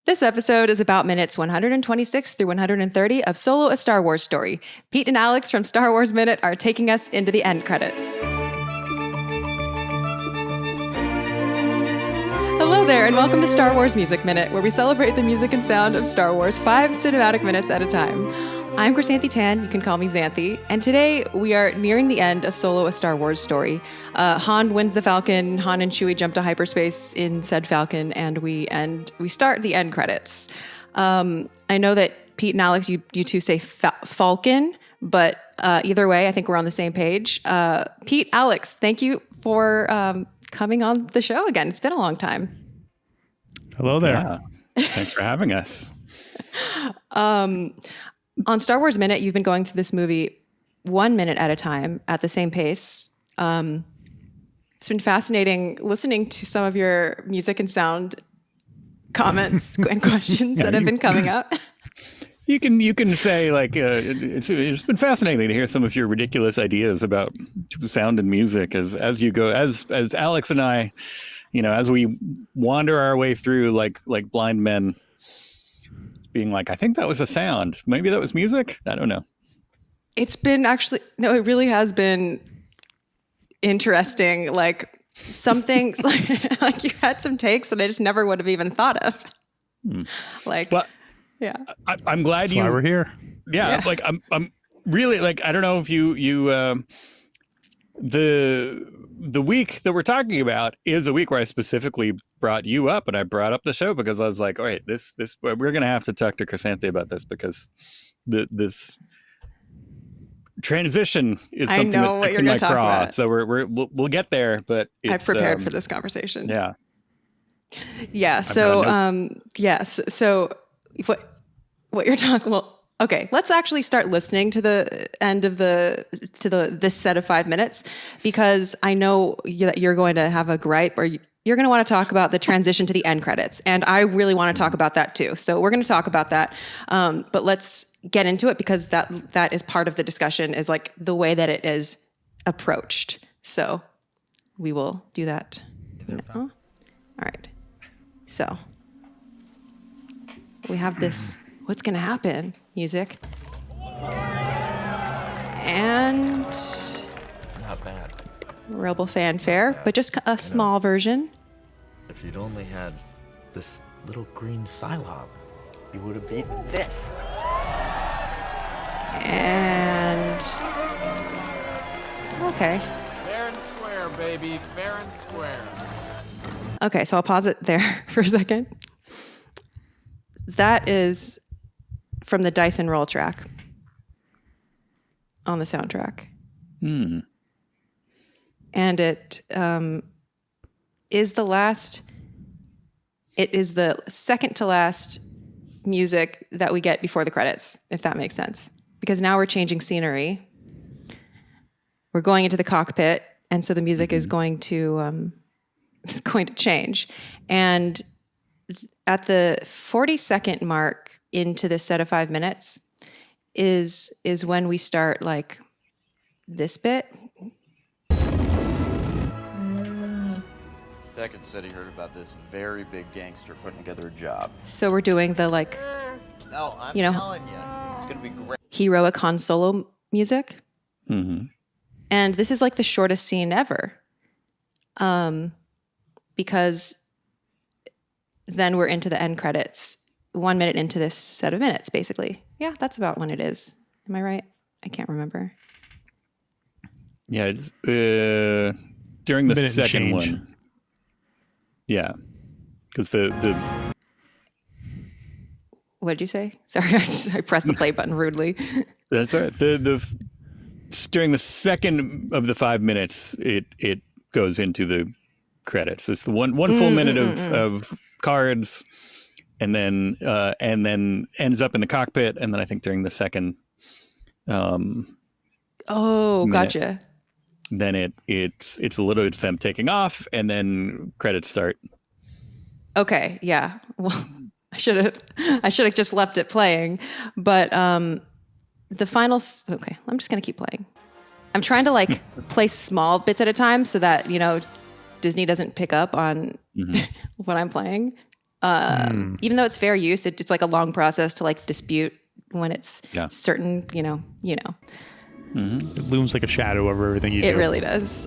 This episode is about minutes 126 through 130 of Solo, a Star Wars story. Pete and Alex from Star Wars Minute are taking us into the end credits. Hello there, and welcome to Star Wars Music Minute, where we celebrate the music and sound of Star Wars 5 cinematic minutes at a time. I'm Xanthe Tan, you can call me Xanthe, and today we are nearing the end of Solo, a Star Wars story. Han wins the Falcon, Han and Chewie jump to hyperspace in said Falcon, and we start the end credits. I know that Pete and Alex, you two say Falcon, but either way, I think we're on the same page. Pete, Alex, thank you for coming on the show again. It's been a long time. Hello there. Yeah. Thanks for having us. On Star Wars Minute, you've been going through this movie 1 minute at a time at the same pace. It's been fascinating listening to some of your music and sound comments and questions that have been coming up. You can say like it's been fascinating to hear some of your ridiculous ideas about sound and music as you go as Alex and I, as we wander our way through like blind men. Being like, I think that was a sound. Maybe that was music. I don't know. It's been it really has been interesting. Like some things, like you had some takes that I just never would have even thought of. Yeah. I'm glad That's why we're here. Yeah. Like I'm really like, I don't know if the week that we're talking about is a week where I specifically brought you up, and I brought up the show because I was like, all right, this we're going to have to talk to Xanthe about this because this transition is something I know what you're going to talk about. So we'll get there, but I've prepared for this conversation. Yeah. Yeah. So, So what you're talking about. Okay, let's actually start listening to the end of this set of 5 minutes, because I know that you're going to have a gripe, or you're going to want to talk about the transition to the end credits, and I really want to talk about that too. So we're going to talk about that, but let's get into it, because that is part of the discussion, is like the way that it is approached. So we will do that now. All right. So we have this. What's going to happen? Music. And not bad. Rebel fanfare, but just a small version. If you'd only had this little green Psylocke, you would have beaten this. And okay. Fair and square, baby. Fair and square. Okay, so I'll pause it there for a second. That is from the Dice and Roll track on the soundtrack. And it is the second to last music that we get before the credits, if that makes sense. Because now we're changing scenery. We're going into the cockpit, and so the music is going to change. And at the 40-second mark into this set of 5 minutes is when we start like this bit. Beckett said he heard about this very big gangster putting together a job. So we're doing the like, No, I'm telling you, it's going to be great. Heroic Han Solo music. Mm-hmm. And this is like the shortest scene ever. Because then we're into the end credits, 1 minute into this set of minutes, basically. Yeah, that's about when it is. Am I right? I can't remember. Yeah, it's, during the second one. Yeah, because the What did you say? Sorry, I pressed the play button rudely. That's all right. During the second of the 5 minutes, it goes into the credits. It's the one full minute of cards, and then ends up in the cockpit, and then I think during the second minute, Gotcha. Then it's them taking off, and then credits start. Okay, yeah. Well, I should have just left it playing, but the final. Okay, I'm just gonna keep playing. I'm trying to like play small bits at a time so that Disney doesn't pick up on what I'm playing. Even though it's fair use, it's like a long process to like dispute when it's certain, you know. It looms like a shadow over everything you do. It really does.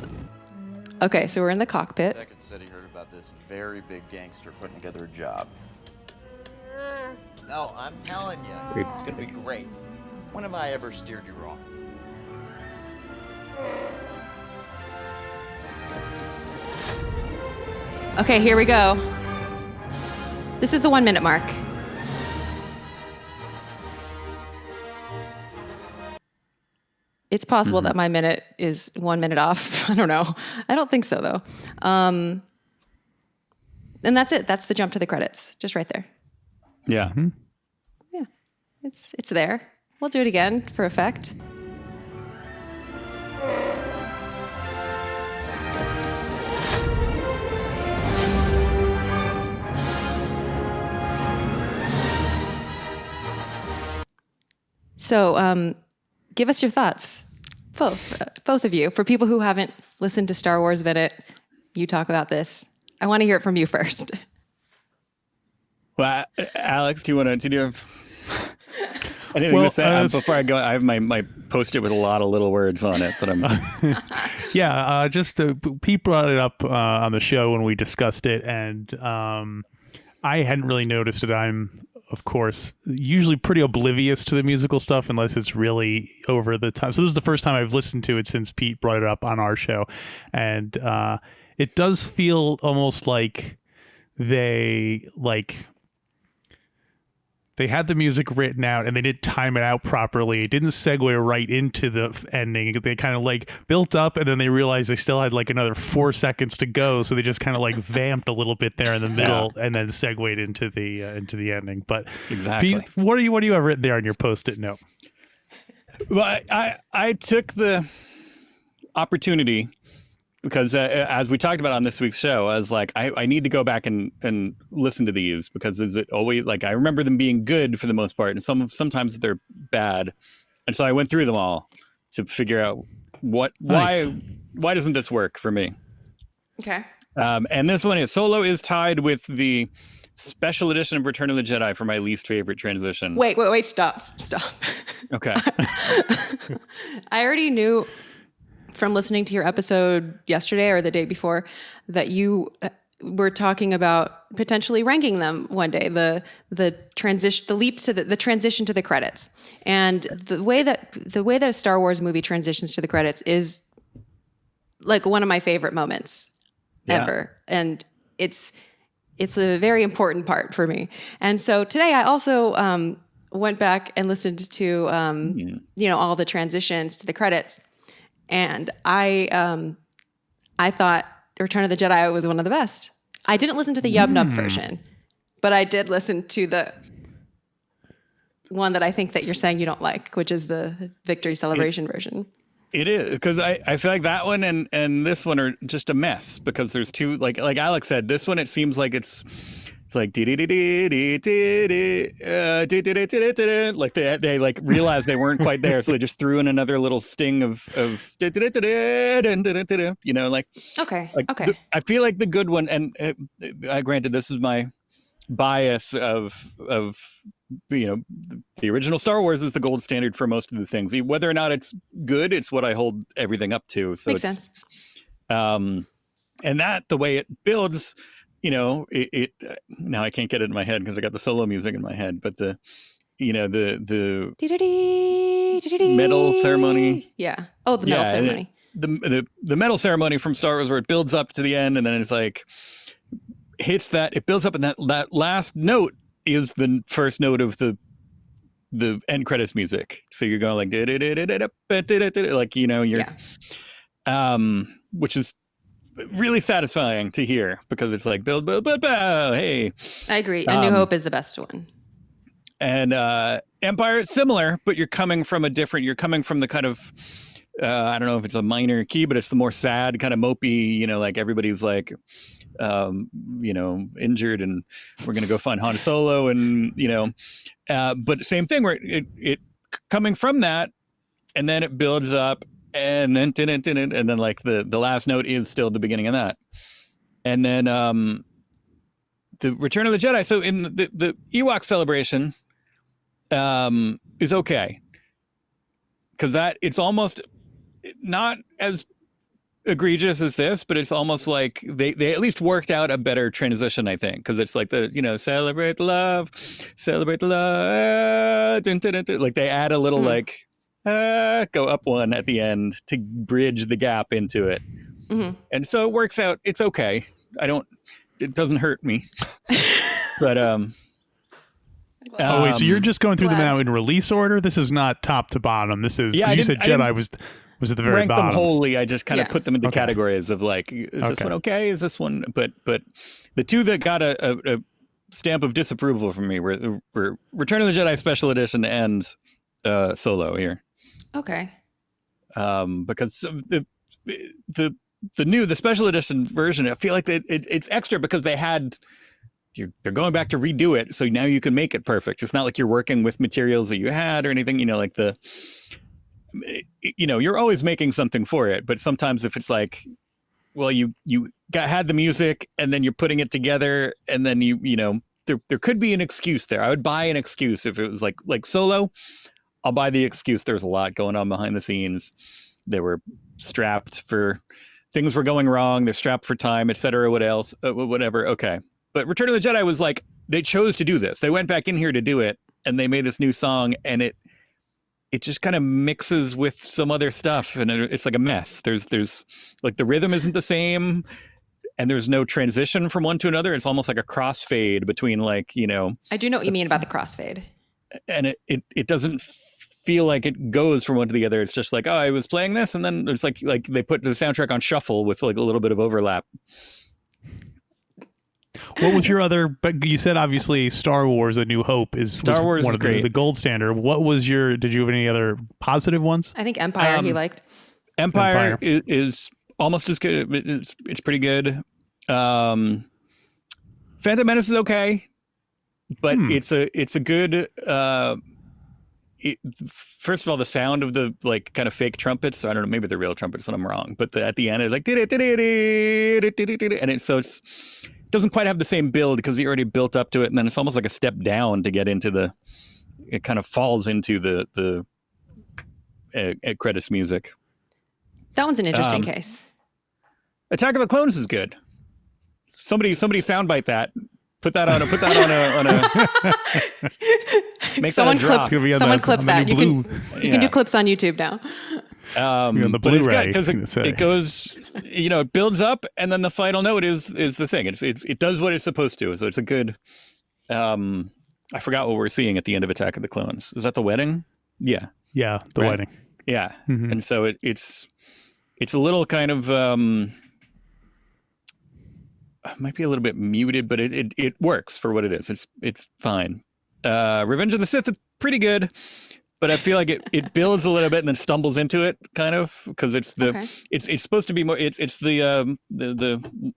Okay, so we're in the cockpit. Beckett said he heard about this very big gangster putting together a job. No, I'm telling you, it's gonna be great. When have I ever steered you wrong? Okay, here we go. This is the 1 minute mark. It's possible that my minute is 1 minute off. I don't know. I don't think so, though. And that's it. That's the jump to the credits. Just right there. Yeah. Yeah. It's there. We'll do it again for effect. So, give us your thoughts, both of you. For people who haven't listened to Star Wars Minute, you talk about this. I want to hear it from you first. Well, Alex, do you want to do anything to say? Before I go, I have my Post-it with a lot of little words on it, but I'm... Pete brought it up on the show when we discussed it, and I hadn't really noticed it. I'm, of course, usually pretty oblivious to the musical stuff unless it's really over the top. So this is the first time I've listened to it since Pete brought it up on our show. And it does feel almost like they had the music written out and they didn't time it out properly. It didn't segue right into the ending. They kind of like built up and then they realized they still had like another 4 seconds to go. So they just kind of like vamped a little bit there in the middle and then segued into the ending. But exactly. Pete, what do you have written there on your Post-it note? Well, I took the opportunity because as we talked about on this week's show, I was like, I need to go back and listen to these because is it always like I remember them being good for the most part, and sometimes they're bad, and so I went through them all to figure out why doesn't this work for me? Okay. And this one is Solo is tied with the special edition of Return of the Jedi for my least favorite transition. Wait, stop. Okay. I already knew from listening to your episode yesterday or the day before that you were talking about potentially ranking them one day, the transition, the leap to the transition to the credits. And the way that a Star Wars movie transitions to the credits is like one of my favorite moments ever. And it's a very important part for me. And so today I also went back and listened to all the transitions to the credits. And I thought Return of the Jedi was one of the best. I didn't listen to the Yub Nub version, but I did listen to the one that I think that you're saying you don't like, which is the Victory Celebration version. It is, because I feel like that one and this one are just a mess because there's two, like Alex said, this one it seems like it's like like they like realized they weren't quite there, so they just threw in another little sting of you know, like okay. I feel like the good one, and granted this is my bias of the original Star Wars is the gold standard for most of the things, whether or not it's good, it's what I hold everything up to. So makes sense. And that the way it builds, it now I can't get it in my head because I got the solo music in my head, but the medal ceremony. Yeah. Oh, the medal ceremony. The medal ceremony from Star Wars, where it builds up to the end and then it's like hits that, it builds up, and that last note is the first note of the end credits music. So you're going like like you're which is really satisfying to hear because it's like build, hey. I agree. A New Hope is the best one. And Empire is similar, but you're coming from the kind of I don't know if it's a minor key, but it's the more sad kind of mopey, like everybody's like injured and we're going to go find Han Solo, and but same thing where it coming from that, and then it builds up, and then and then like the last note is still the beginning of that, and then the Return of the Jedi. So in the Ewok celebration, is okay because it's almost not as egregious as this, but it's almost like they at least worked out a better transition, I think, because it's like celebrate the love, dun, dun, dun, dun. Like they add a little go up one at the end to bridge the gap into it, and so it works out. It's okay. It doesn't hurt me, but oh wait, so you're just going through them now in release order? This is not top to bottom. This is, you said Jedi was at the very rank bottom. them wholly. I just kind of put them into categories of like, is this one okay? Is this one? But the two that got a stamp of disapproval from me were Return of the Jedi Special Edition and Solo here. Okay. Because the Special Edition version, I feel like it's extra because they're going back to redo it, so now you can make it perfect. It's not like you're working with materials that you had or anything. Like you're always making something for it, but sometimes if it's like, well, you had the music and then you're putting it together, and then there could be an excuse there. I would buy an excuse if it was like Solo. I'll buy the excuse. There's a lot going on behind the scenes. They were strapped for things were going wrong. They're strapped for time, etc. Whatever. Okay. But Return of the Jedi was like, they chose to do this. They went back in here to do it, and they made this new song, and it just kind of mixes with some other stuff, and it's like a mess. There's like the rhythm isn't the same, and there's no transition from one to another. It's almost like a crossfade between I do know what you mean about the crossfade. And it doesn't feel like it goes from one to the other. It's just like, oh, I was playing this, and then it's like they put the soundtrack on shuffle with like a little bit of overlap. What was your other? But you said obviously Star Wars: A New Hope was one of the gold standard. What was your? Did you have any other positive ones? I think Empire he liked. Empire is almost as good. It's pretty good. Phantom Menace is okay, but it's a good. First of all, the sound of the like kind of fake trumpets. I don't know, maybe they're real trumpets, and I'm wrong. But at the end, it's like and it's doesn't quite have the same build because you already built up to it, and then it's almost like a step down to get into it kind of falls into the credits music. That one's an interesting case. Attack of the Clones is good. Somebody soundbite that. Put that on a make someone that a drop. Someone clip that. You can do clips on YouTube now. On the Blu-ray, because it goes, it builds up, and then the final note is the thing. It does what it's supposed to. So it's a good. I forgot what we're seeing at the end of Attack of the Clones. Is that the wedding? Yeah. Yeah, the wedding. Yeah, and so it's a little kind of might be a little bit muted, but it works for what it is. It's fine. Revenge of the Sith is pretty good. But I feel like it builds a little bit and then stumbles into it, kind of, because it's it's supposed to be more. It's the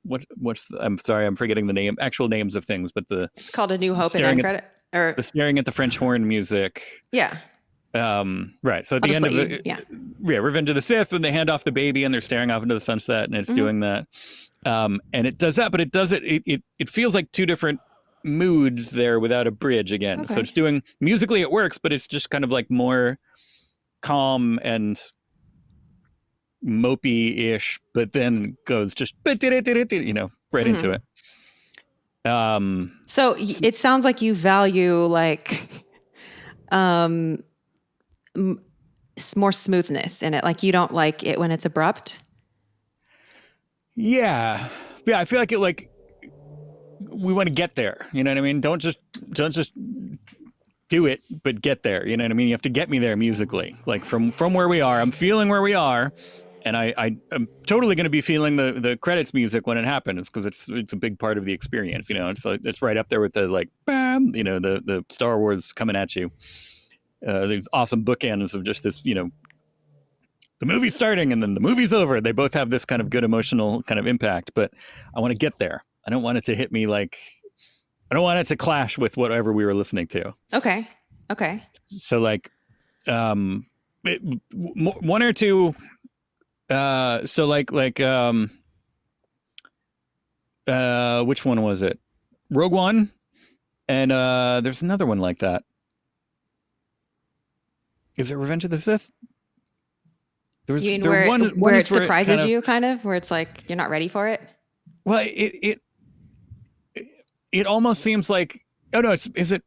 what's the, I'm sorry, I'm forgetting the actual names of things, but it's called A New Hope in end credit, or the staring at the French horn music. Yeah. Right. So at the end of it, Revenge of the Sith, when they hand off the baby and they're staring off into the sunset, and it's doing that, and it does that, but it does it feels like two different moods there without a bridge again. So it's doing musically it works, but it's just kind of like more calm and mopey-ish, but then goes just right into it. So it sounds like you value like more smoothness in it. Like you don't like it when it's abrupt. Yeah, I feel like it we want to get there. You know what I mean? Don't just do it, but get there. You know what I mean? You have to get me there musically. Like from where we are, I'm feeling where we are, and I'm totally going to be feeling the credits music when it happens because it's a big part of the experience. It's right up there with the like bam, the Star Wars coming at you. These awesome bookends of just this, the movie's starting and then the movie's over. They both have this kind of good emotional kind of impact, but I want to get there. I don't want it to hit me I don't want it to clash with whatever we were listening to. Okay. So one or two, which one was it? Rogue One, and there's another one like that. Is it Revenge of the Sith? You mean there where it where surprises you, kind of, where it's like you're not ready for it? Well, it almost seems like, oh no, is it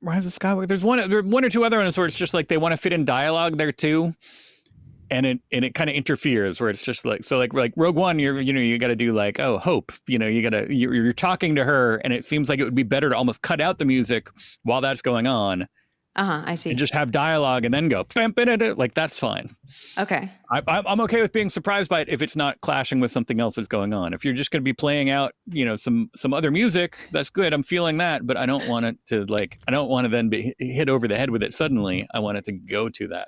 Rise of Skywalker? There's one or two other ones where it's just like they want to fit in dialogue there too, and it kind of interferes where it's just like, so like Rogue One, you got to do like, oh, Hope, you're talking to her, and it seems like it would be better to almost cut out the music while that's going on. I see. And just have dialogue and then go, like, that's fine. Okay. I'm okay with being surprised by it if it's not clashing with something else that's going on. If you're just going to be playing out, some other music, that's good. I'm feeling that, but I don't want it to I don't want to then be hit over the head with it suddenly. I want it to go to that.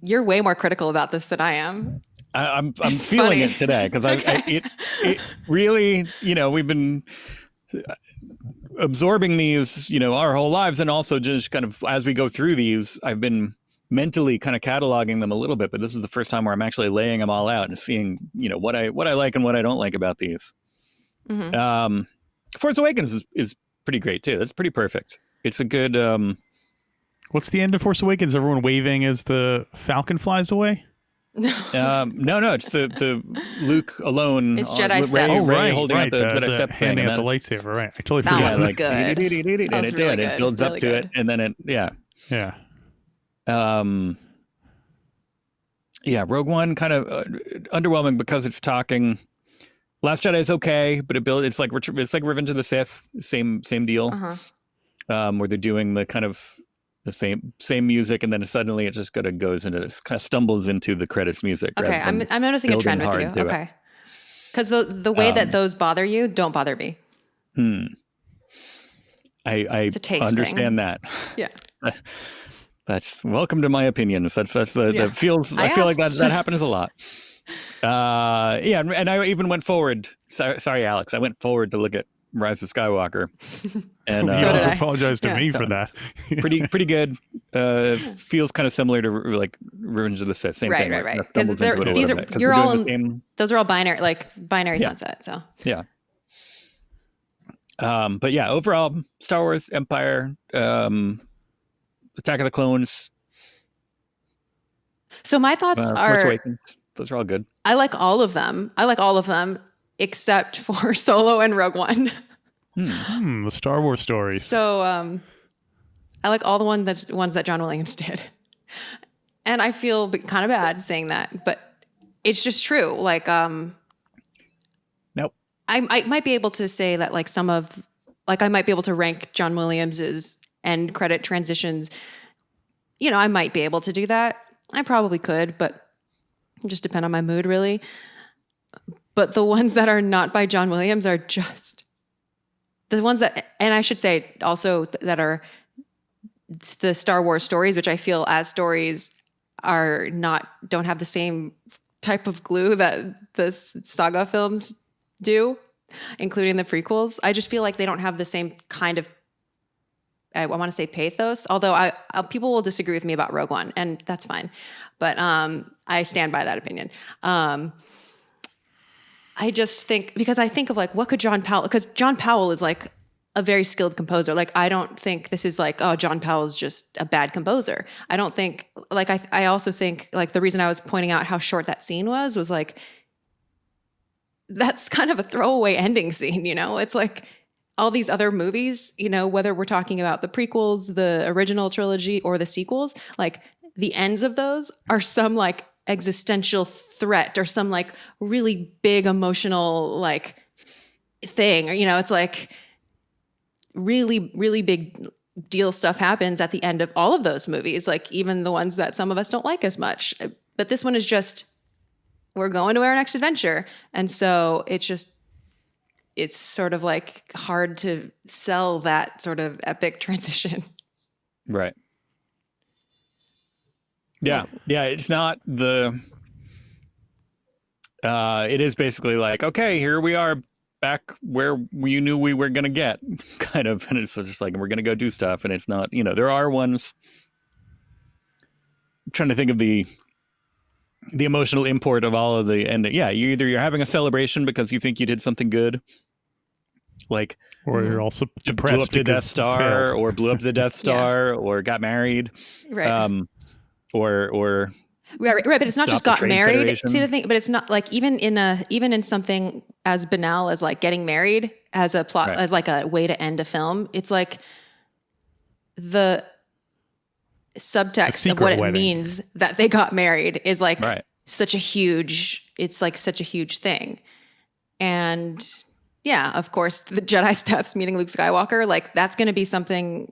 You're way more critical about this than I am. I'm feeling it today because it really, we've been absorbing these, our whole lives, and also just kind of as we go through these, I've been mentally kind of cataloging them a little bit, but this is the first time where I'm actually laying them all out and seeing, what I like and what I don't like about these. Mm-hmm. Force Awakens is pretty great too. That's pretty perfect. It's a good. What's the end of Force Awakens? Everyone waving as the Falcon flies away? No, it's the Luke alone. It's Jedi steps. Ray holding out the Jedi steps, handing out the lightsaber. Right, I totally forgot. That was good. And it did. It builds up to it, and then it, yeah. Rogue One kind of underwhelming because it's talking. Last Jedi is okay, but it's like Revenge of the Sith, same deal. Where they're doing the kind of the same music, and then suddenly it just kind of stumbles into the credits music. Okay, I'm noticing a trend with you. Okay, because the way that those bother you don't bother me. I it's a taste understand thing. that. Yeah. That's welcome to my opinions. That feels. I feel like that happens a lot. And I even went forward. Sorry, Alex. I went forward to look at Rise of Skywalker, and you don't have to apologize to me for that. pretty good. Feels kind of similar to like Revenge of the Sith. Same thing. Right. Because those are all binary sunset. So yeah. But yeah, overall, Star Wars, Empire, Attack of the Clones. So my thoughts are Force Awakens. Those are all good. I like all of them. Except for Solo and Rogue One. The Star Wars stories. So I like all the ones that John Williams did. And I feel kind of bad saying that, but it's just true. Like, nope. I might be able to say that I might be able to rank John Williams's end credit transitions. I might be able to do that. I probably could, but it just depend on my mood, really. But the ones that are not by John Williams are just the ones that, and I should say also that are the Star Wars stories, which I feel as stories don't have the same type of glue that the saga films do, including the prequels. I just feel like they don't have the same kind of, I want to say pathos, although people will disagree with me about Rogue One, and that's fine. But I stand by that opinion. I just think, because I think of what could John Powell, because John Powell is like a very skilled composer. I don't think this is John Powell's just a bad composer. I don't think, I also think the reason I was pointing out how short that scene was that's kind of a throwaway ending scene, It's like all these other movies, whether we're talking about the prequels, the original trilogy, or the sequels, the ends of those are some existential threat or some really big emotional thing, or it's really, really big deal stuff happens at the end of all of those movies, even the ones that some of us don't like as much. But this one is just, we're going to our next adventure. And so it's sort of hard to sell that sort of epic transition. Right. Yeah. It's not it is basically okay, here we are back where you knew we were going to get, kind of. And it's just we're going to go do stuff. And it's not, there are ones. I'm trying to think of the emotional import of all of the ending. Yeah. You're having a celebration because you think you did something good. like Or you're also blew depressed up the Death because you Star, failed. or blew up the Death Star, or got married, Right. or Right, but it's not just Stop the got Trade married. Federation. See the thing, but it's not like even in something as banal as like getting married as a plot, Right. as like a way to end a film. It's like the subtext of what it wedding. means that they got married is like Right. such a huge thing. And yeah, of course, the Jedi steps meeting Luke Skywalker, like that's going to be something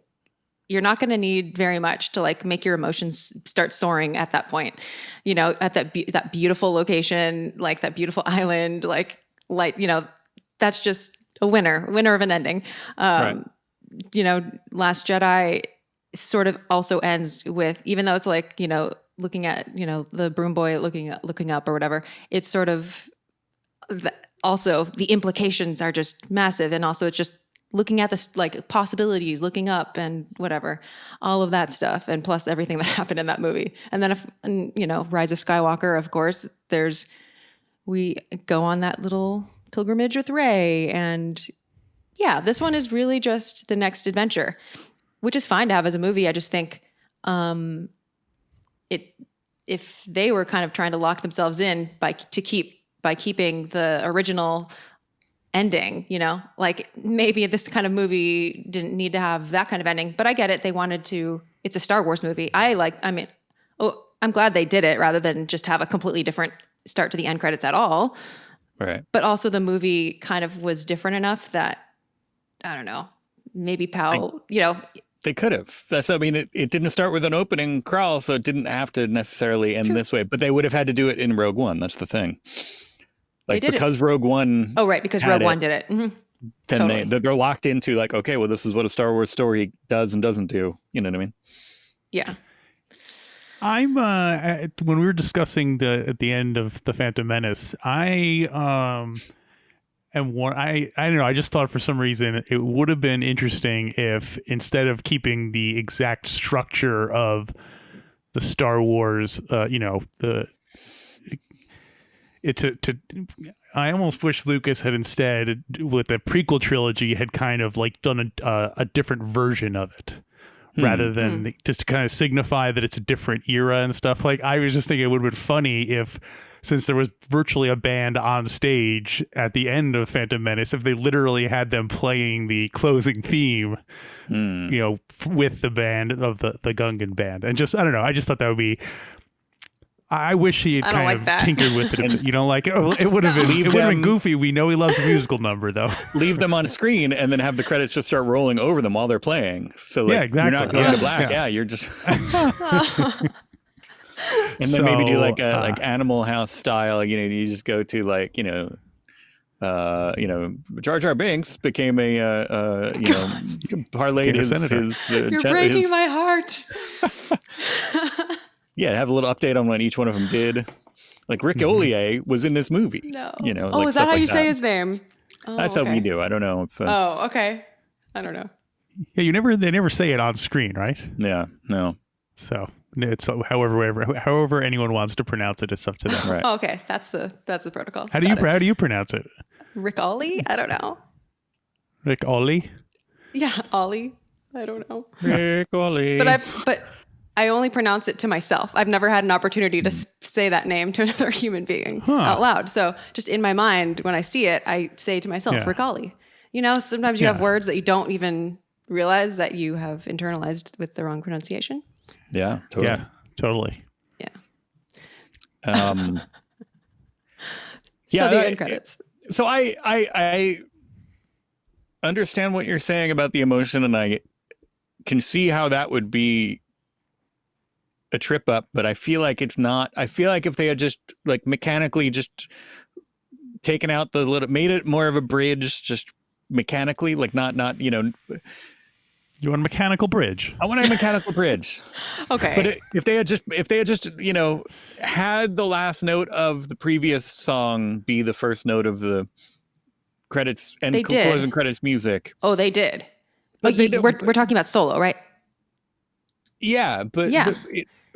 you're not going to need very much to like make your emotions start soaring at that point, you know, at that beautiful location, like that beautiful island, like, you know, that's just a winner of an ending. Right. You know, Last Jedi sort of also ends with, even though it's like, you know, looking at, you know, the broom boy looking up or whatever, it's sort of also the implications are just massive. And also it's just looking at this like possibilities, looking up and whatever, all of that stuff. And plus everything that happened in that movie. And then, you know, Rise of Skywalker, of course, we go on that little pilgrimage with Rey. And yeah, this one is really just the next adventure, which is fine to have as a movie. I just think if they were kind of trying to lock themselves in by keeping the original ending, you know, like maybe this kind of movie didn't need to have that kind of ending, but I get it. They wanted to, it's a Star Wars movie. I'm glad they did it rather than just have a completely different start to the end credits at all. Right. But also the movie kind of was different enough that, I don't know, maybe Powell, you know. They could have. It didn't start with an opening crawl, so it didn't have to necessarily end this way. But they would have had to do it in Rogue One. That's the thing. Like, because Rogue One. Oh, right, because Rogue One did it. Mm-hmm. Then Totally. they're locked into like, okay, well, this is what a Star Wars story does and doesn't do. You know what I mean? Yeah. I'm when we were discussing at the end of the Phantom Menace, I don't know, I just thought for some reason it would have been interesting if instead of keeping the exact structure of the Star Wars, you know, I almost wish Lucas had instead, with the prequel trilogy, had kind of like done a different version of it. Rather than just to kind of signify that it's a different era and stuff. Like, I was just thinking it would have been funny if, since there was virtually a band on stage at the end of Phantom Menace, if they literally had them playing the closing theme, you know, with the band of the Gungan band. And just, I don't know, I just thought that would be... I wish he had kind of tinkered with it. You know, like it would have been goofy. We know he loves the musical number, though. Leave them on screen and then have the credits just start rolling over them while they're playing. So like, yeah, exactly. You're not going to black. Yeah, you're just. And then maybe do like Animal House style. You know, you just go to like Jar Jar Binks became a parlayed his You're breaking my heart. Yeah, have a little update on what each one of them did. Like Rick Ollier was in this movie. No. You know. Oh, like is that how like you say his name? Oh, That's how we do. I don't know if. Oh, okay. I don't know. Yeah, they never say it on screen, right? Yeah, no. So it's however anyone wants to pronounce it, it's up to them. Right. Oh, okay. That's the protocol. How do you pronounce it? Rick Ollie? I don't know. Rick Ollie? Yeah, Ollie. I don't know. Rick Ollie. But I only pronounce it to myself. I've never had an opportunity to say that name to another human being out loud. So just in my mind, when I see it, I say to myself, Rick Ollie. You know, sometimes you have words that you don't even realize that you have internalized with the wrong pronunciation. Yeah, totally. Yeah, totally. Yeah. So the end credits. So I understand what you're saying about the emotion, and I can see how that would be a trip up, but I feel like it's not. I feel like if they had just like mechanically just taken out made it more of a bridge, just mechanically, like not you know. You want a mechanical bridge? I want a mechanical bridge. Okay. But if they had just you know had the last note of the previous song be the first note of the credits and closing credits music. Oh, they did. We're talking about Solo, right? Yeah, but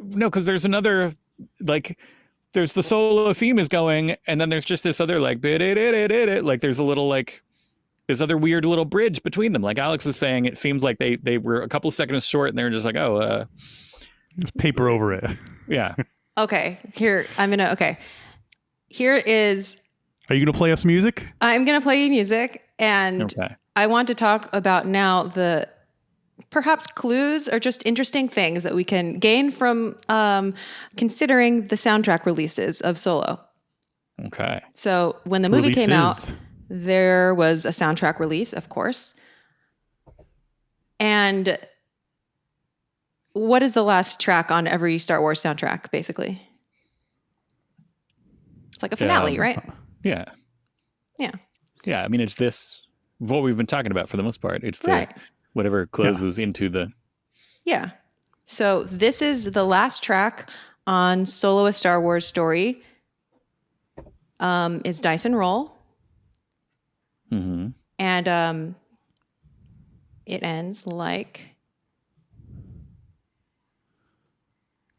no, because there's another like there's the solo theme is going, and then there's just this other like there's a little like this other weird little bridge between them. Like Alex was saying, it seems like they were a couple of seconds short, and they were just like, just paper over it. Yeah. Okay, here Here is. Are you gonna play us music? I'm gonna play you music, and Okay. I want to talk about now the perhaps clues or just interesting things that we can gain from considering the soundtrack releases of Solo. Okay. So when the movie came out, Releases. there was a soundtrack release, of course. And what is the last track on every Star Wars soundtrack, basically? It's like a finale, right? Yeah. Yeah. Yeah. I mean, it's this, what we've been talking about for the most part. It's the, Right. whatever closes into the. Yeah. So this is the last track on Solo: A Star Wars Story. It's Dice and Roll. Mm-hmm. And it ends like,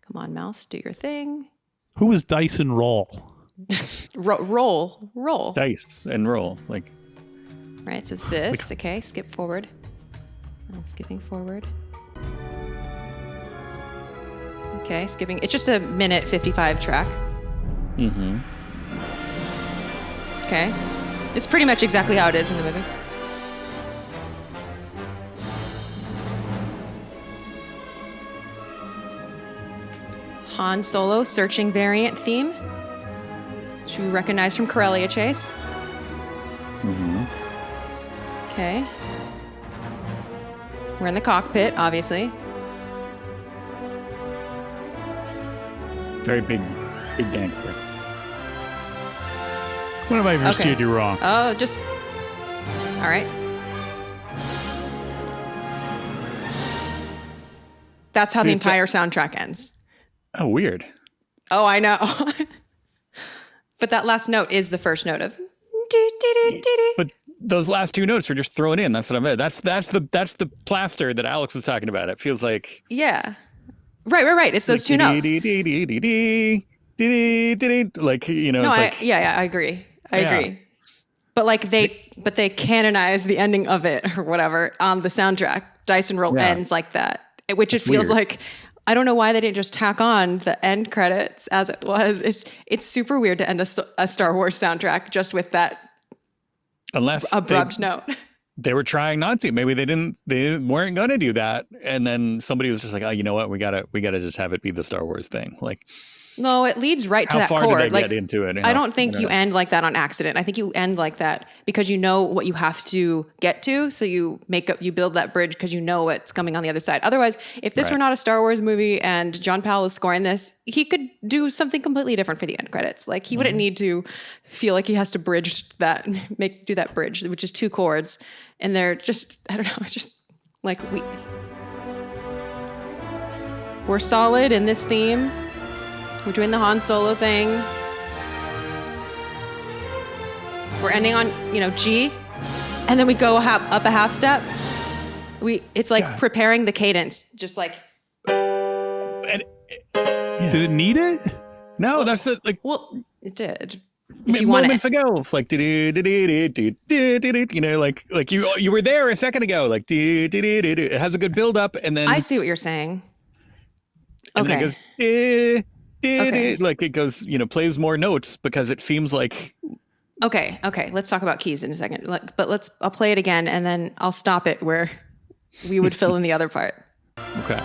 come on, mouse, do your thing. Who was Dyson Roll? Roll. Dice and roll. Like, Right, so it's this. Okay, skip forward. I'm skipping forward. Okay, skipping. It's just a minute 55 track. mm-hmm. Okay. It's pretty much exactly how it is in the movie. Han Solo searching variant theme, which we recognize from Corellia Chase. Mm-hmm. Okay. We're in the cockpit, obviously. Very big gangster. When have I ever Okay. steered you wrong? Oh, just... All right. That's how See, the it's entire soundtrack ends. Oh, weird. Oh, I know. But that last note is the first note of... But those last two notes are just thrown in. That's what I meant. That's the plaster that Alex was talking about. It feels like Yeah. Right. It's those two notes. like, you know, No, it's like I agree. I Yeah. agree. But like they canonize the ending of it or whatever on the soundtrack. Dyson Roll Yeah. ends like that, which it It's feels weird. like. I don't know why they didn't just tack on the end credits as it was. It's super weird to end a Star Wars soundtrack just with that unless abrupt note. they were trying not to. Maybe they weren't going to do that, and then somebody was just like, oh, you know what, we gotta just have it be the Star Wars thing. Like, No, it leads right to how that far chord. did they Like, get into it? I don't think you end like that on accident. I think you end like that because you know what you have to get to. So you build that bridge because you know what's coming on the other side. Otherwise, if this Right. were not a Star Wars movie and John Powell was scoring this, he could do something completely different for the end credits. Like he wouldn't need to feel like he has to bridge that, do that bridge, which is two chords. And they're just, I don't know, it's just like we're solid in this theme. We're doing the Han Solo thing. We're ending on, G, and then we go up a half step. It's like God. preparing the cadence, just like. And, Did it need it? no, that's it. Like Well, it did. If you want moments it. ago, it's like like you were there a second ago. Like it has a good build up, and then I see what you're saying. and then Okay. it goes like it goes, plays more notes because it seems like Okay. Let's talk about keys in a second. But I'll play it again, and then I'll stop it where we would fill in the other part. okay.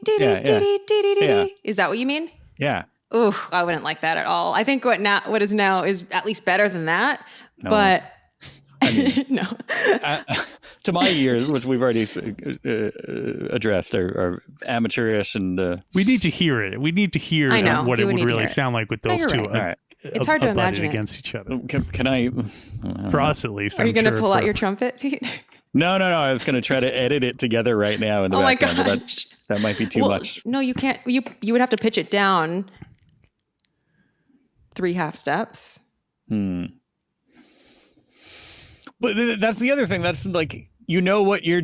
Yeah. Is that what you mean? Yeah. Ooh, I wouldn't like that at all. I think what is now is at least better than that. No. But no. To my ears, which we've already addressed, are amateurish and We need to hear it. We need to hear I know, what you it would would need to really hear it. sound like with No, those you're two. right. all right. It's hard to abutted imagine it. against each other. Can I? For us, at least. Are you I'm going to sure pull out for- your trumpet, Pete? No. I was going to try to edit it together right now in the Oh my background, but gosh. that might be too much. No, you can't. You would have to pitch it down 3 half steps. But that's the other thing. That's like, what you're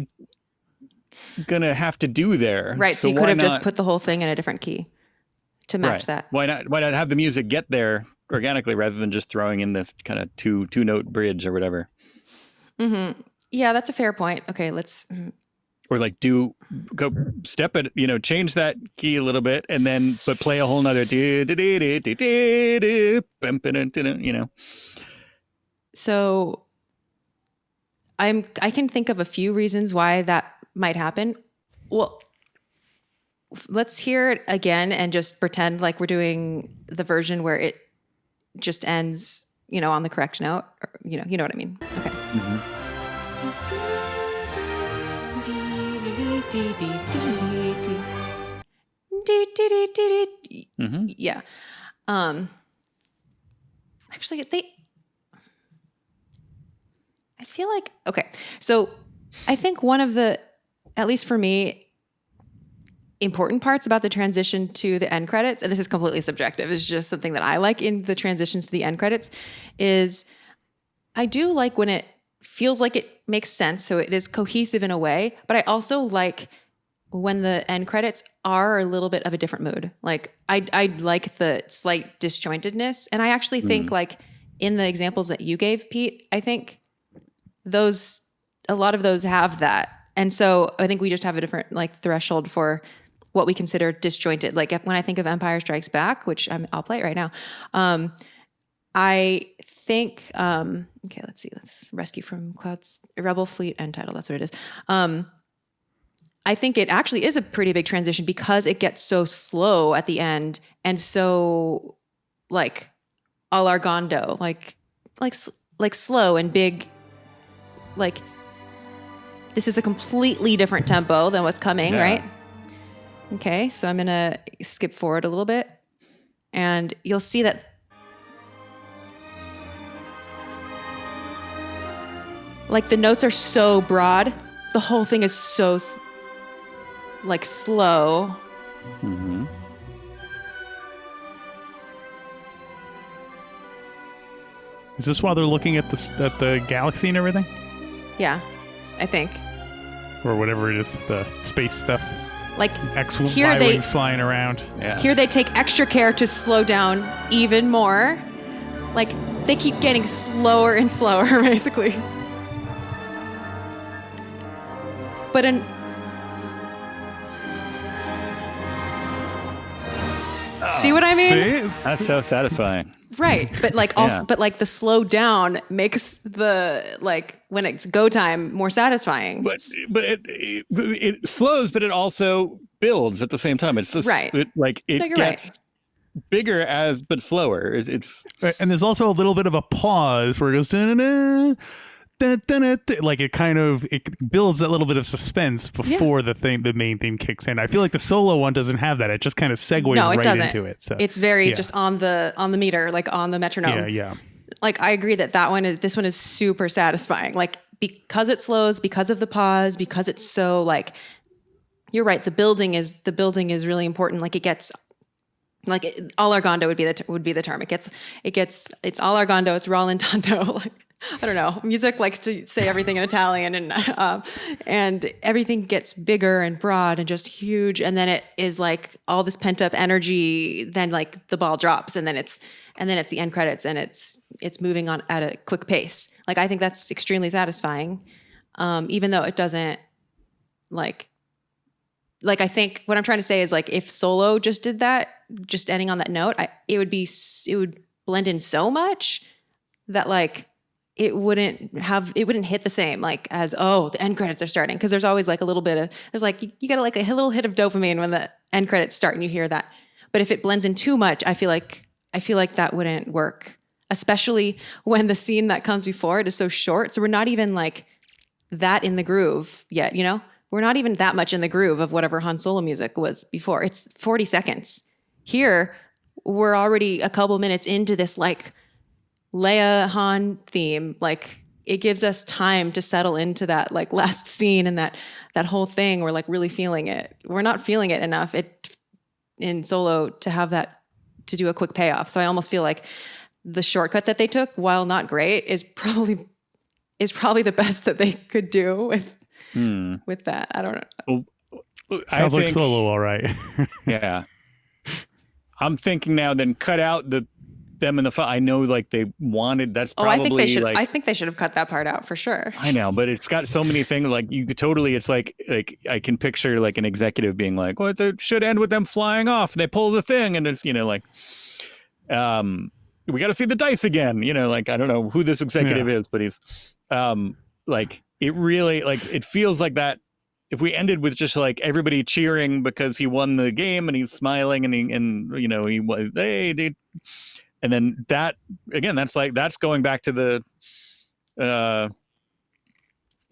going to have to do there. Right. So you why could have just not- put the whole thing in a different key to match Right. that. Why not have the music get there organically rather than just throwing in this kind of two note bridge or whatever. Mm-hmm. Yeah, that's a fair point. Okay, let's. Or like go step it, change that key a little bit and then, but play a whole nother, So I can think of a few reasons why that might happen. Well, let's hear it again and just pretend like we're doing the version where it just ends, on the correct note. Or, you know what I mean? Okay. Mm-hmm. Mm-hmm. Yeah. Actually, I feel like, okay. So I think one of the, at least for me, important parts about the transition to the end credits, and this is completely subjective, it's just something that I like in the transitions to the end credits, is I do like when it feels like it makes sense, so it is cohesive in a way, but I also like when the end credits are a little bit of a different mood. Like I like the slight disjointedness, and I actually think like in the examples that you gave, Pete, I think a lot of those have that. And so I think we just have a different like threshold for what we consider disjointed. Like when I think of Empire Strikes Back, which I'll play it right now. I think, okay, let's see. Let's Rescue from Clouds, Rebel Fleet end title. That's what it is. I think it actually is a pretty big transition because it gets so slow at the end and so like a la Gondo, like slow and big. Like this is a completely different tempo than what's coming, right? Okay, so I'm gonna skip forward a little bit, and you'll see that like the notes are so broad, the whole thing is so like slow. Mm-hmm. Is this while they're looking at the galaxy and everything? Yeah, I think. Or whatever it is, the space stuff. Like Y-wings flying around. Yeah. Here they take extra care to slow down even more. Like they keep getting slower and slower, basically. But see what I mean? See? That's so satisfying. Right, but like also, but like the slow down makes the like when it's go time more satisfying. But it slows, but it also builds at the same time. It's just right. It gets bigger but slower. It's right, and there's also a little bit of a pause where it goes da-da-da, da-da-da, like it builds that little bit of suspense before the main theme kicks in. I feel like the solo one doesn't have that. It just kind of segues into it. So it's very just on the meter, like on the metronome. Yeah. Like I agree that this one is super satisfying. Like because it slows, because of the pause, because it's so like you're right. The building is really important. Like it gets. Like all Argondo would be the term. It's all Argondo. It's rallentanto. Like, I don't know. Music likes to say everything in Italian, and everything gets bigger and broad and just huge. And then it is like all this pent up energy. Then like the ball drops, and then it's the end credits, and it's moving on at a quick pace. Like I think that's extremely satisfying, even though it doesn't like I think what I'm trying to say is like if Solo just did that, just ending on that note, it would blend in so much that like it wouldn't hit the same like as the end credits are starting, because there's always like a little bit of you got like a little hit of dopamine when the end credits start and you hear that. But if it blends in too much, I feel like that wouldn't work, especially when the scene that comes before it is so short. So we're not even like that in the groove yet, We're not even that much in the groove of whatever Han Solo music was before. It's 40 seconds. Here, we're already a couple minutes into this like Leia Han theme. Like it gives us time to settle into that like last scene and that whole thing. We're like really feeling it. We're not feeling it enough in Solo to have that, to do a quick payoff. So I almost feel like the shortcut that they took, while not great, is probably the best that they could do with that. I don't know. Sounds like Solo, all right. Yeah. I'm thinking now, then cut out the them in the I know like they wanted. That's Oh, probably I think they should. like, I think they should have cut that part out for sure. I know, but it's got so many things. Like you could totally. It's like I can picture like an executive being like, "Well, it should end with them flying off. They pull the thing, and it's like, we got to see the dice again." Like I don't know who this executive is, but he's like it really like it feels like that. If we ended with just like everybody cheering because he won the game and he's smiling and he was hey dude, and then that again that's going back to the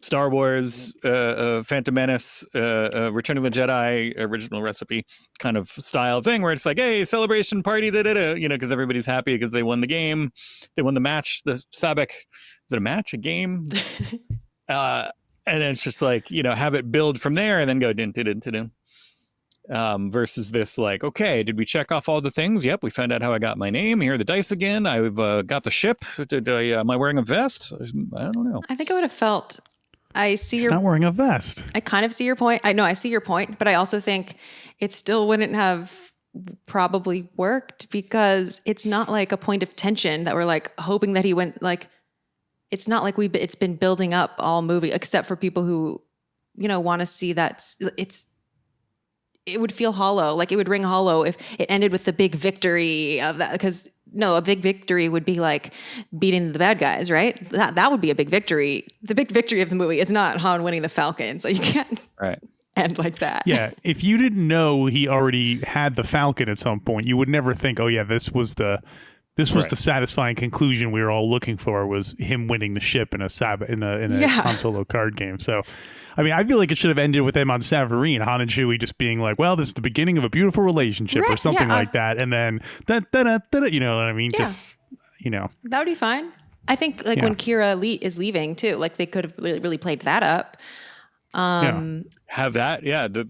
Star Wars Phantom Menace Return of the Jedi original recipe kind of style thing where it's like, hey, celebration party, because everybody's happy because they won the game, they won the match, the sabak. Is it a match, a game? And then it's just like, have it build from there and then go din, din, din, din, din. Versus this like, okay, did we check off all the things? Yep, we found out how I got my name. Here are the dice again. I've got the ship. Am I wearing a vest? I don't know. I think it would have felt. He's not wearing a vest. I kind of see your point. I see your point, but I also think it still wouldn't have probably worked because it's not like a point of tension that we're like hoping that he went like. It's not like it's been building up all movie, except for people who, want to see that it would feel hollow. Like it would ring hollow if it ended with the big victory of that. Because a big victory would be like beating the bad guys, right? That would be a big victory. The big victory of the movie is not Han winning the Falcon. So you can't end like that. Yeah. If you didn't know he already had the Falcon at some point, you would never think, oh yeah, this was the satisfying conclusion we were all looking for, was him winning the ship in a Han Solo card game. So, I mean, I feel like it should have ended with them on Savareen, Han and Chewie just being like, well, this is the beginning of a beautiful relationship or something like that. And then, you know what I mean? Yeah. Just, That would be fine. I think when Qi'ra is leaving too, like they could have really played that up. Have that,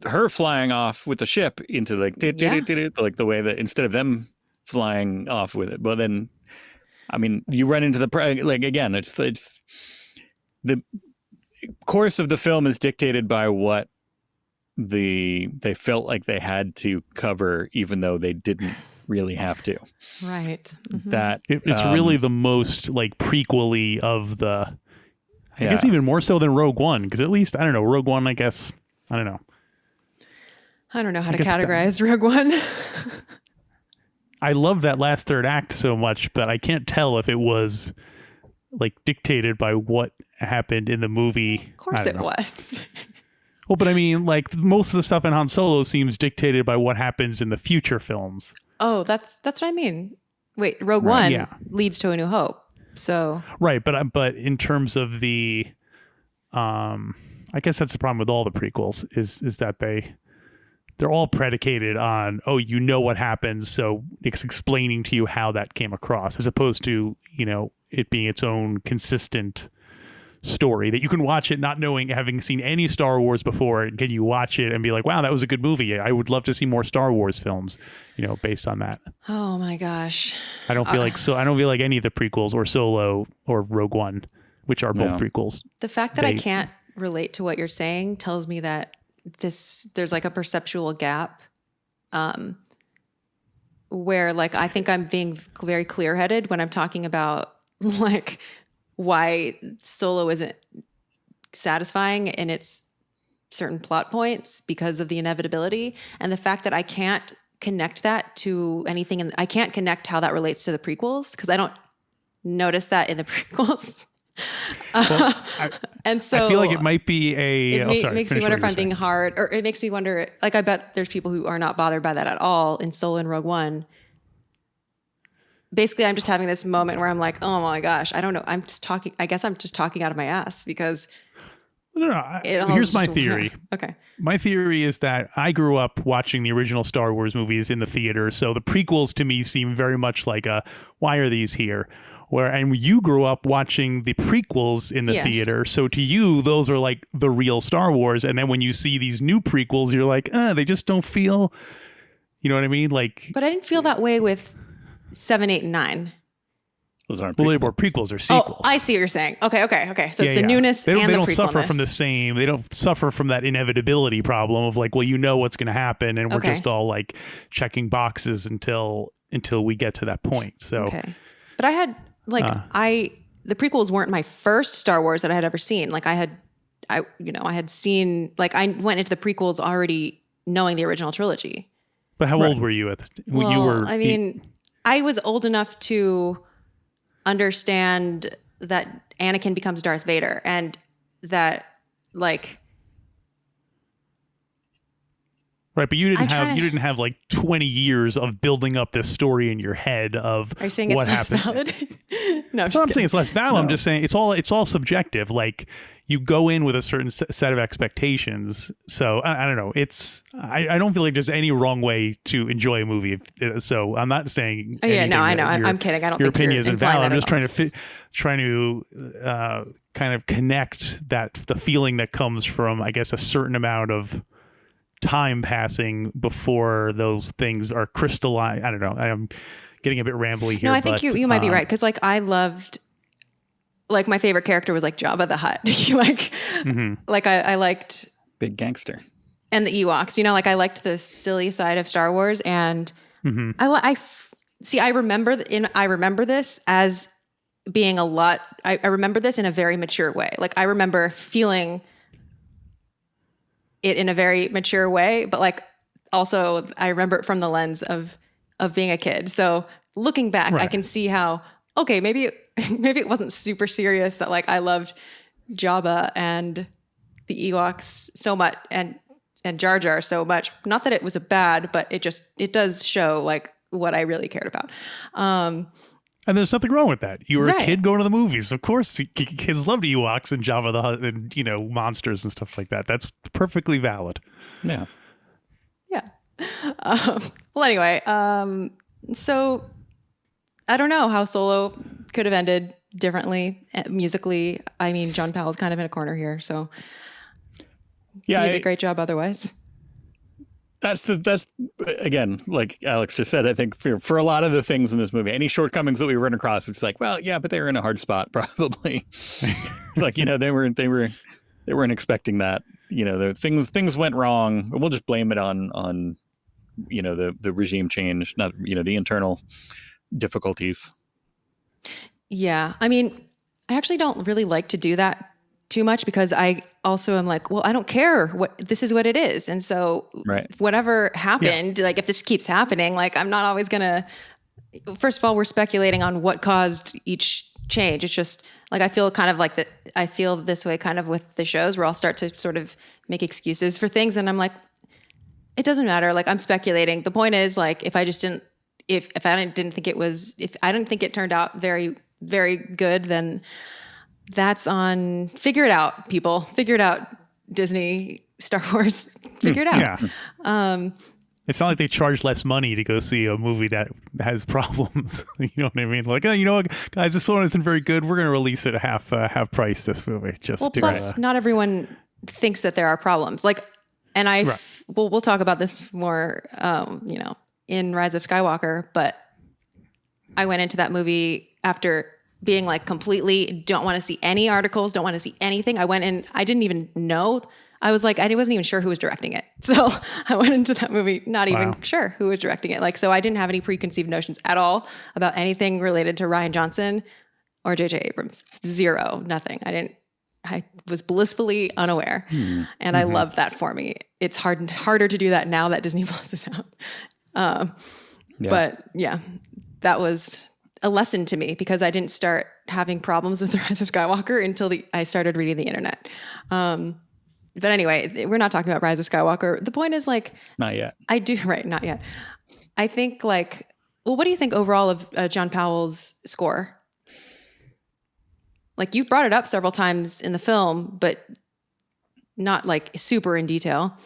her flying off with the ship into like, like the way that instead of them flying off with it, but then I mean you run into again it's the course of the film is dictated by what they felt like they had to cover, even though they didn't really have to, right? Mm-hmm. That it's really the most like prequel-ly of the I guess even more so than Rogue One, because at least I don't know, Rogue One, I guess I don't know how to categorize Rogue One. I love that last third act so much, but I can't tell if it was like dictated by what happened in the movie. Of course it was. Well, but I mean, like most of the stuff in Han Solo seems dictated by what happens in the future films. Oh, that's what I mean. Wait, Rogue One leads to A New Hope. So right, but in terms of the, I guess that's the problem with all the prequels is that they're all predicated on, what happens, so it's explaining to you how that came across, as opposed to, it being its own consistent story that you can watch it not knowing, having seen any Star Wars before, and can you watch it and be like, wow, that was a good movie. I would love to see more Star Wars films, based on that. Oh my gosh. I don't feel like any of the prequels or Solo or Rogue One, which are both prequels. The fact that I can't relate to what you're saying tells me that there's like a perceptual gap where like I think I'm being very clear-headed when I'm talking about like why Solo isn't satisfying in its certain plot points because of the inevitability, and the fact that I can't connect that to anything, and I can't connect how that relates to the prequels because I don't notice that in the prequels. And so I feel like it might be makes me wonder if I'm being hard, or it makes me wonder, like I bet there's people who are not bothered by that at all in Solo and Rogue One. Basically, I'm just having this moment where I'm like, oh my gosh, I don't know. I guess I'm just talking out of my ass because here's my theory. Okay. My theory is that I grew up watching the original Star Wars movies in the theater, so the prequels to me seem very much like why are these here? And you grew up watching the prequels in the theater, so to you, those are like the real Star Wars. And then when you see these new prequels, you're like, they just don't feel, you know what I mean? Like, but I didn't feel that way with 7, 8, and 9. Those aren't prequels. Well, prequels are sequels. Oh, I see what you're saying. Okay. So it's the newness and the prequelness. They don't suffer from the same. They don't suffer from that inevitability problem of like, well, what's going to happen, and we're just all like checking boxes until until we get to that point. So, okay. But I had the prequels weren't my first Star Wars that I had ever seen. Like I had seen, like I went into the prequels already knowing the original trilogy. but how old were you when you were? I mean, I was old enough to understand that Anakin becomes Darth Vader and that like. Right, but you didn't have like 20 years of building up this story in your head of Are you saying what it's happened. less valid? No, I'm So I'm just saying it's less valid. No. I'm just saying it's all subjective. Like you go in with a certain set of expectations. So I don't know. I don't feel like there's any wrong way to enjoy a movie. So I'm not saying. Oh, yeah, no, I know. Your, I'm kidding. I don't your think opinion you're isn't implying valid. I'm that just trying to kind of connect the feeling that comes from, I guess, a certain amount of time passing before those things are crystallized. I don't know. I'm getting a bit rambly here. No, I think you might be right because like I loved, like my favorite character was like Jabba the Hutt. Like I liked Big gangster. and the Ewoks. You know, like I liked the silly side of Star Wars, and I remember this as being a lot. I remember this in a very mature way. Like I remember feeling it in a very mature way, but like also I remember it from the lens of being a kid. So looking back, I can see how, okay, maybe it wasn't super serious that like I loved Jabba and the Ewoks so much and Jar Jar so much. Not that it was a bad, but it does show like what I really cared about. And there's nothing wrong with that. You were Right. a kid going to the movies. Of course, kids loved Ewoks and Jabba the Hutt and, monsters and stuff like that. That's perfectly valid. Yeah. Yeah. Well, anyway, so I don't know how Solo could have ended differently musically. I mean, John Powell's kind of in a corner here, so Yeah. he did a great job otherwise. That's again, like Alex just said, I think for a lot of the things in this movie, any shortcomings that we run across, it's like, well, yeah, but they were in a hard spot probably. It's like, they weren't expecting that. The things went wrong. We'll just blame it on the regime change, not the internal difficulties. Yeah. I mean, I actually don't really like to do that too much because I also am like, well, I don't care this is what it is. And so whatever happened, like if this keeps happening, like I'm not always gonna, first of all, we're speculating on what caused each change. It's just like, I feel kind of like that. I feel this way kind of with the shows where I'll start to sort of make excuses for things. And I'm like, it doesn't matter. Like I'm speculating. The point is like, if I didn't think it turned out very, very good, then that's on, figure it out, people. Figure it out, Disney, Star Wars. Figure it out. Yeah. It's not like they charge less money to go see a movie that has problems. You know what I mean? Like, what, guys, this one isn't very good. We're going to release it at half price, this movie. Plus, not everyone thinks that there are problems. Like, and we'll talk about this more, in Rise of Skywalker, but I went into that movie after being like completely don't want to see any articles, don't want to see anything. I went in, I didn't even know. I was like, I wasn't even sure who was directing it. So I went into that movie not even sure who was directing it. Like, so I didn't have any preconceived notions at all about anything related to Rian Johnson or J.J. Abrams. Zero, nothing. I was blissfully unaware. And I love that for me. It's harder to do that now that Disney Plus is out. But yeah, that was a lesson to me because I didn't start having problems with The Rise of Skywalker until I started reading the internet. But anyway, we're not talking about Rise of Skywalker. The point is like, Not yet. Not yet. I think like, well, what do you think overall of John Powell's score? Like you've brought it up several times in the film, but not like super in detail,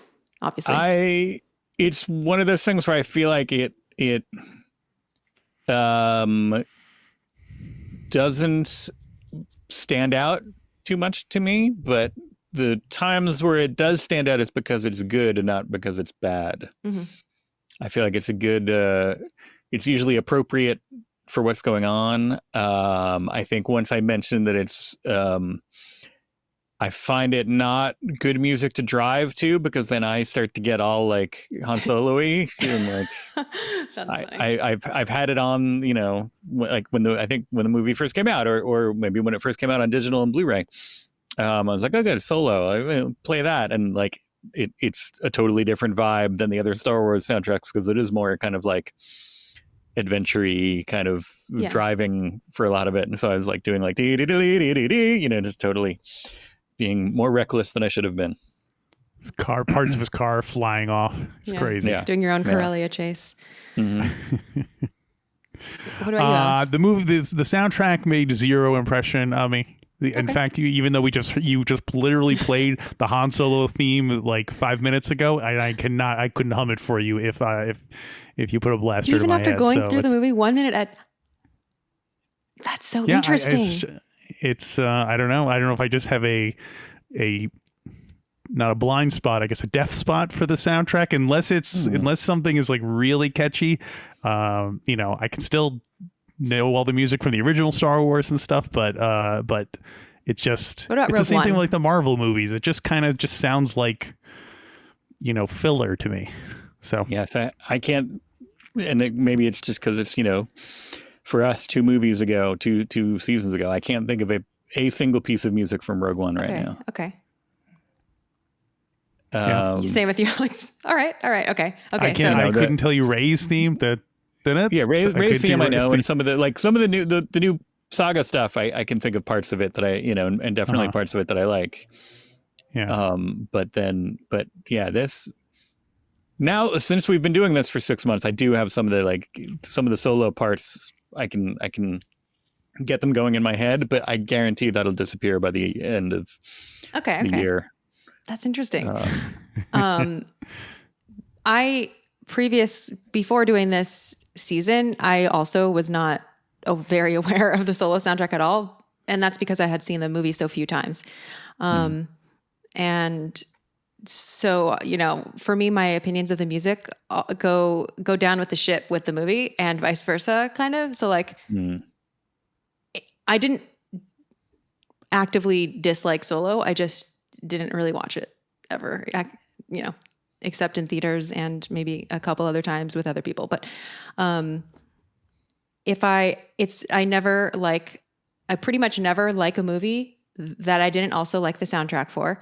obviously. It's one of those things where I feel like it doesn't stand out too much to me, but the times where it does stand out is because it's good and not because it's bad. Mm-hmm. I feel like it's a good, it's usually appropriate for what's going on. I think once I mentioned that it's I find it not good music to drive to, because then I start to get all like Han Solo-y and like Sounds funny. I've had it on, you know, like I think when the movie first came out, or maybe when it first came out on digital and Blu-ray. I was like, oh, good, Solo. I play that, and like it's a totally different vibe than the other Star Wars soundtracks, because it is more kind of like adventure-y kind of driving for a lot of it. And so I was like doing like you know, just totally being more reckless than I should have been. Parts of his car flying off. It's crazy. Yeah. Doing your own Corellia chase. Mm-hmm. What about you, Alex? The movie, the soundtrack made zero impression on me. In fact, even though you just literally played the Han Solo theme like 5 minutes ago, I couldn't hum it for you if you put a blaster even to my after head. going through the movie 1 minute at. That's so interesting. It's I don't know if I just have a not a blind spot, I guess a deaf spot for the soundtrack, unless something is like really catchy. You know, I can still know all the music from the original Star Wars and stuff, but it's just what about it's Rogue the same One? thing with like the Marvel movies. It just kind of just sounds like, you know, filler to me. So yes, I can't, and maybe it's just because it's, you know, for us two seasons ago, I can't think of a single piece of music from Rogue One right now. Okay. Same with you, Alex. All right. Okay. I couldn't tell you Rey's theme. Rey's theme I know, and some of the new saga stuff I can think of parts of it that I, you know, and definitely parts of it that I like. Yeah. But this now, since we've been doing this for 6 months, I do have some of the solo parts. I can get them going in my head, but I guarantee that'll disappear by the end of the year. That's interesting. Before doing this season, I also was not very aware of the Solo soundtrack at all. And that's because I had seen the movie so few times. And so, you know, for me, my opinions of the music go down with the ship with the movie and vice versa, kind of. So like, I didn't actively dislike Solo. I just didn't really watch it ever, you know, except in theaters and maybe a couple other times with other people. But I pretty much never like a movie that I didn't also like the soundtrack for,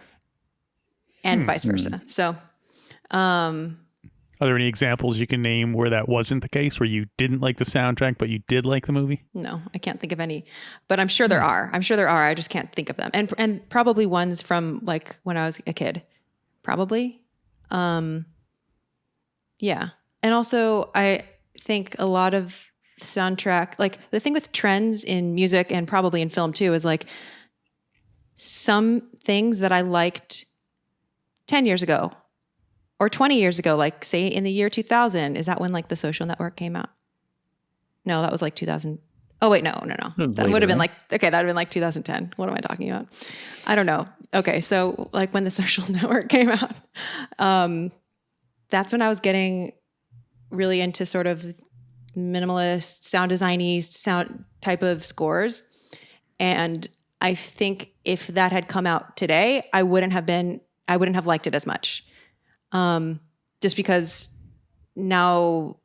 and vice versa. So, are there any examples you can name where that wasn't the case, where you didn't like the soundtrack, but you did like the movie? No, I can't think of any, but I'm sure there are. I just can't think of them. And probably ones from like when I was a kid, probably. Yeah. And also I think a lot of soundtrack, like the thing with trends in music and probably in film too, is like some things that I liked 10 years ago or 20 years ago, like say in the year 2000, is that when like The Social Network came out? No, that was like 2000. Oh wait, no. That would have been like, that would have been like 2010. What am I talking about? I don't know. Okay. So like when The Social Network came out, that's when I was getting really into sort of minimalist sound designy sound type of scores. And I think if that had come out today, I wouldn't have liked it as much. Just because now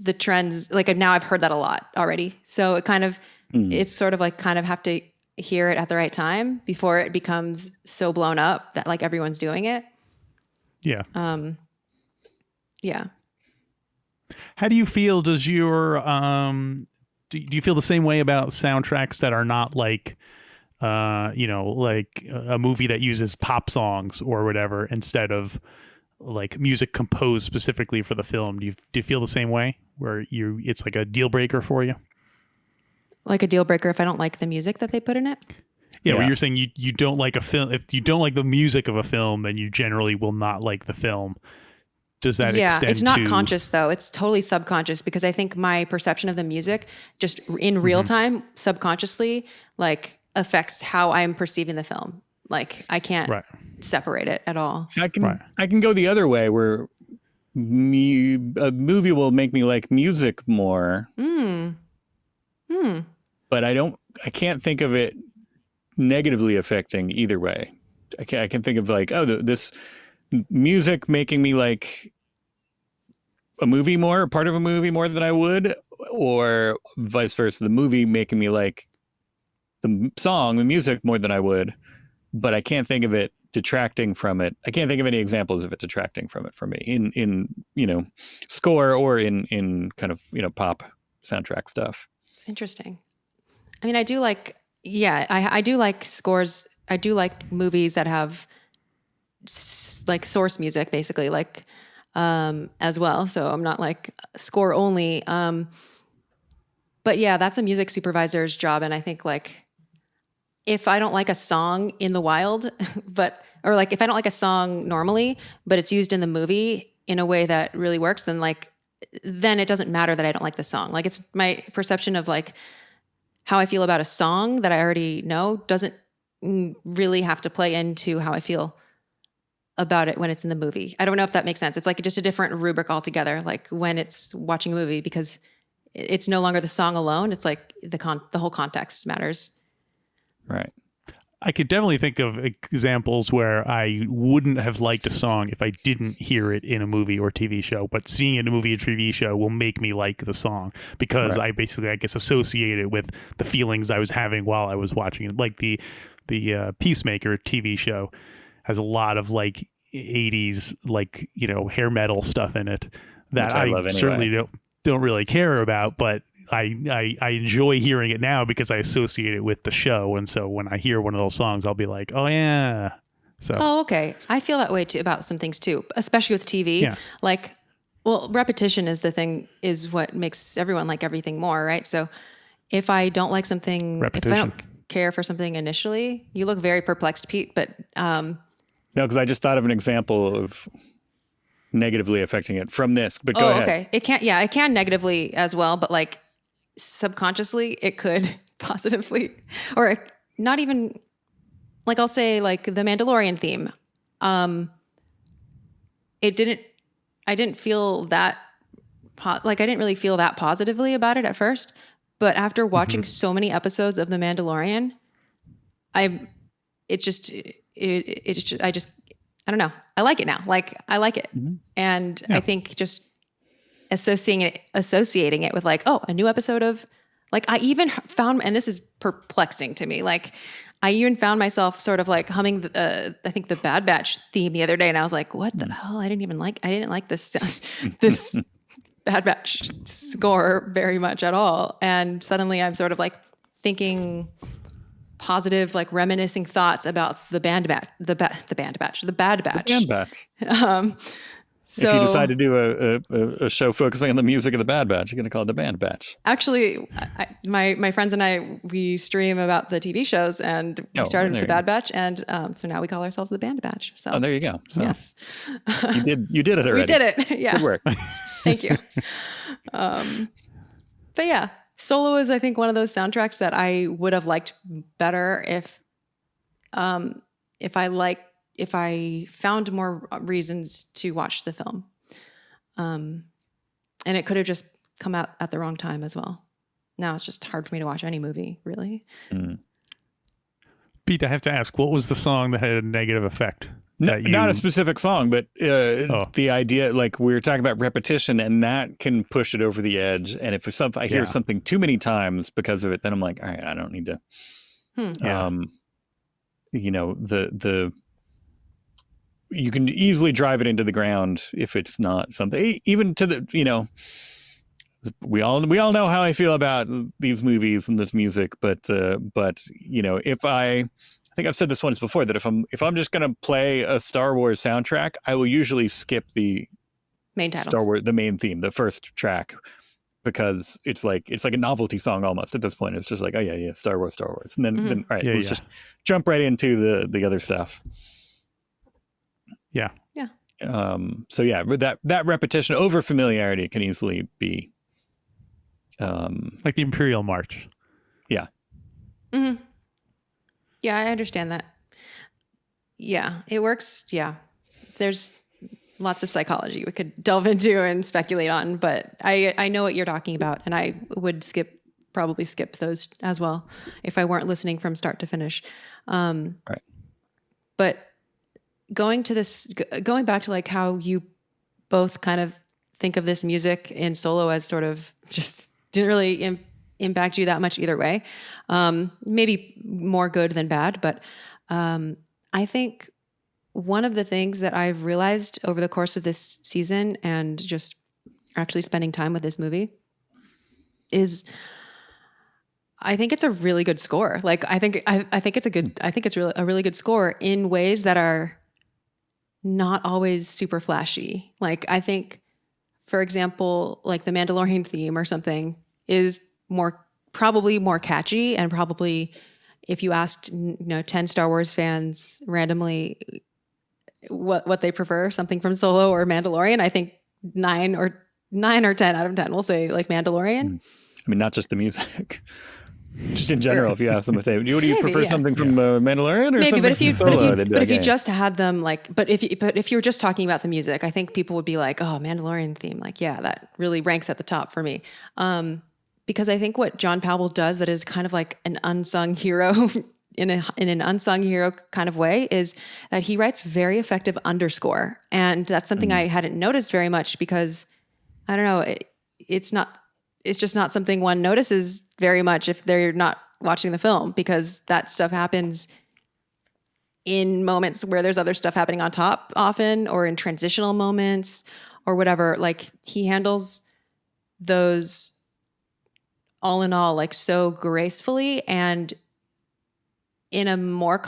the trends, like now I've heard that a lot already. So it kind of, it's sort of like kind of have to hear it at the right time before it becomes so blown up that like everyone's doing it. Yeah. Yeah. How do you feel? Does your, do you feel the same way about soundtracks that are not like, you know, like a movie that uses pop songs or whatever instead of like music composed specifically for the film? Do you feel the same way, where it's like a deal breaker for you? Like a deal breaker if I don't like the music that they put in it? Yeah, where you're saying you don't like a film. If you don't like the music of a film, then you generally will not like the film. Does that extend it's not to... conscious though. It's totally subconscious, because I think my perception of the music just in real time, subconsciously, like affects how I'm perceiving the film. Like I can't separate it at all. I can go the other way, where a movie will make me like music more. But I can't think of it negatively affecting either way. I can think of like, this music making me like a movie more, part of a movie more than I would, or vice versa, the movie making me like the song, the music more than I would, but I can't think of it detracting from it. I can't think of any examples of it detracting from it for me in score or in kind of, pop soundtrack stuff. It's interesting. I mean, I do like, I do like scores. I do like movies that have like source music, basically, like, as well. So I'm not like score only. But yeah, that's a music supervisor's job. And I think like, if I don't like a song in the wild, or like if I don't like a song normally, but it's used in the movie in a way that really works, then it doesn't matter that I don't like the song. Like, it's my perception of like how I feel about a song that I already know doesn't really have to play into how I feel about it when it's in the movie. I don't know if that makes sense. It's like just a different rubric altogether. Like when it's watching a movie, because it's no longer the song alone. It's like the whole context matters. Right. I could definitely think of examples where I wouldn't have liked a song if I didn't hear it in a movie or TV show, but seeing it in a movie or TV show will make me like the song because I guess, associate it with the feelings I was having while I was watching it. Like the Peacemaker TV show has a lot of like 80s, like, hair metal stuff in it that I love anyway. Certainly don't really care about, but I enjoy hearing it now because I associate it with the show. And so when I hear one of those songs, I'll be like, oh yeah. So. Oh, okay. I feel that way too about some things too, especially with TV. Yeah. Like, well, repetition is what makes everyone like everything more, right? So if I don't like something, if I don't care for something initially, you look very perplexed, Pete, but, no, because I just thought of an example of negatively affecting it from this, but go ahead. Okay. It can negatively as well, but like, subconsciously it could positively, or not even, like I'll say like the Mandalorian theme. I didn't feel that I didn't really feel that positively about it at first, but after watching so many episodes of the Mandalorian, I don't know. I like it now. Like I like it. And I think just associating it with like, oh, a new episode of, like, I even found, and this is perplexing to me, like I even found myself sort of like humming I think the Bad Batch theme the other day, and I was like, what the hell? I didn't like this Bad Batch score very much at all. And suddenly I'm sort of like thinking positive, like reminiscing thoughts about the Bad Batch. So, if you decide to do a show focusing on the music of the Bad Batch, you're going to call it the Band Batch. Actually, my friends and I, we stream about the TV shows, and we started with the Bad Batch, and so now we call ourselves the Band Batch. So there you go. So, yes, you did it already. We did it. Yeah, good work. Thank you. But yeah, Solo is, I think, one of those soundtracks that I would have liked better if I found more reasons to watch the film. And it could have just come out at the wrong time as well. Now it's just hard for me to watch any movie, really. Pete, I have to ask, what was the song that had a negative effect? Not a specific song, but the idea, like we were talking about repetition, and that can push it over the edge. And if I hear something too many times because of it, then I'm like, all right, I don't need to, you can easily drive it into the ground if it's not something, even to the, we all know how I feel about these movies and this music, but if I think I've said this once before, that if I'm just going to play a Star Wars soundtrack, I will usually skip the main titles. Star Wars, the main theme, the first track, because it's like a novelty song almost at this point. It's just like, oh yeah, Star Wars. And then all right, let's just jump right into the other stuff. Yeah. So yeah, that repetition over familiarity can easily be like the Imperial March. Yeah. Mm-hmm. Yeah, I understand that. Yeah, it works. Yeah. There's lots of psychology we could delve into and speculate on, but I know what you're talking about, and I would skip probably skip those as well if I weren't listening from start to finish. Right. But going back to like how you both kind of think of this music in Solo as sort of just didn't really impact you that much either way. Maybe more good than bad, but I think one of the things that I've realized over the course of this season and just actually spending time with this movie is I think it's a really good score. Like I think it's really a really good score in ways that are not always super flashy. Like I think, for example, like the Mandalorian theme or something is probably more catchy, and probably if you asked 10 Star Wars fans randomly what they prefer, something from Solo or Mandalorian, I think 9 or 10 out of 10 will say like Mandalorian. I mean, not just the music. Just in general, if you ask them what do you prefer, yeah. something from Mandalorian or Maybe, something but if you from Solo? They'd be but like, if you just had them like, but if you were just talking about the music, I think people would be like, oh, Mandalorian theme, like yeah, that really ranks at the top for me. Because I think what John Powell does that is kind of like an unsung hero in an unsung hero kind of way is that he writes very effective underscore, and that's something I hadn't noticed very much because I don't know, it's just not something one notices very much if they're not watching the film, because that stuff happens in moments where there's other stuff happening on top often, or in transitional moments or whatever. Like he handles those all in all like so gracefully and in a more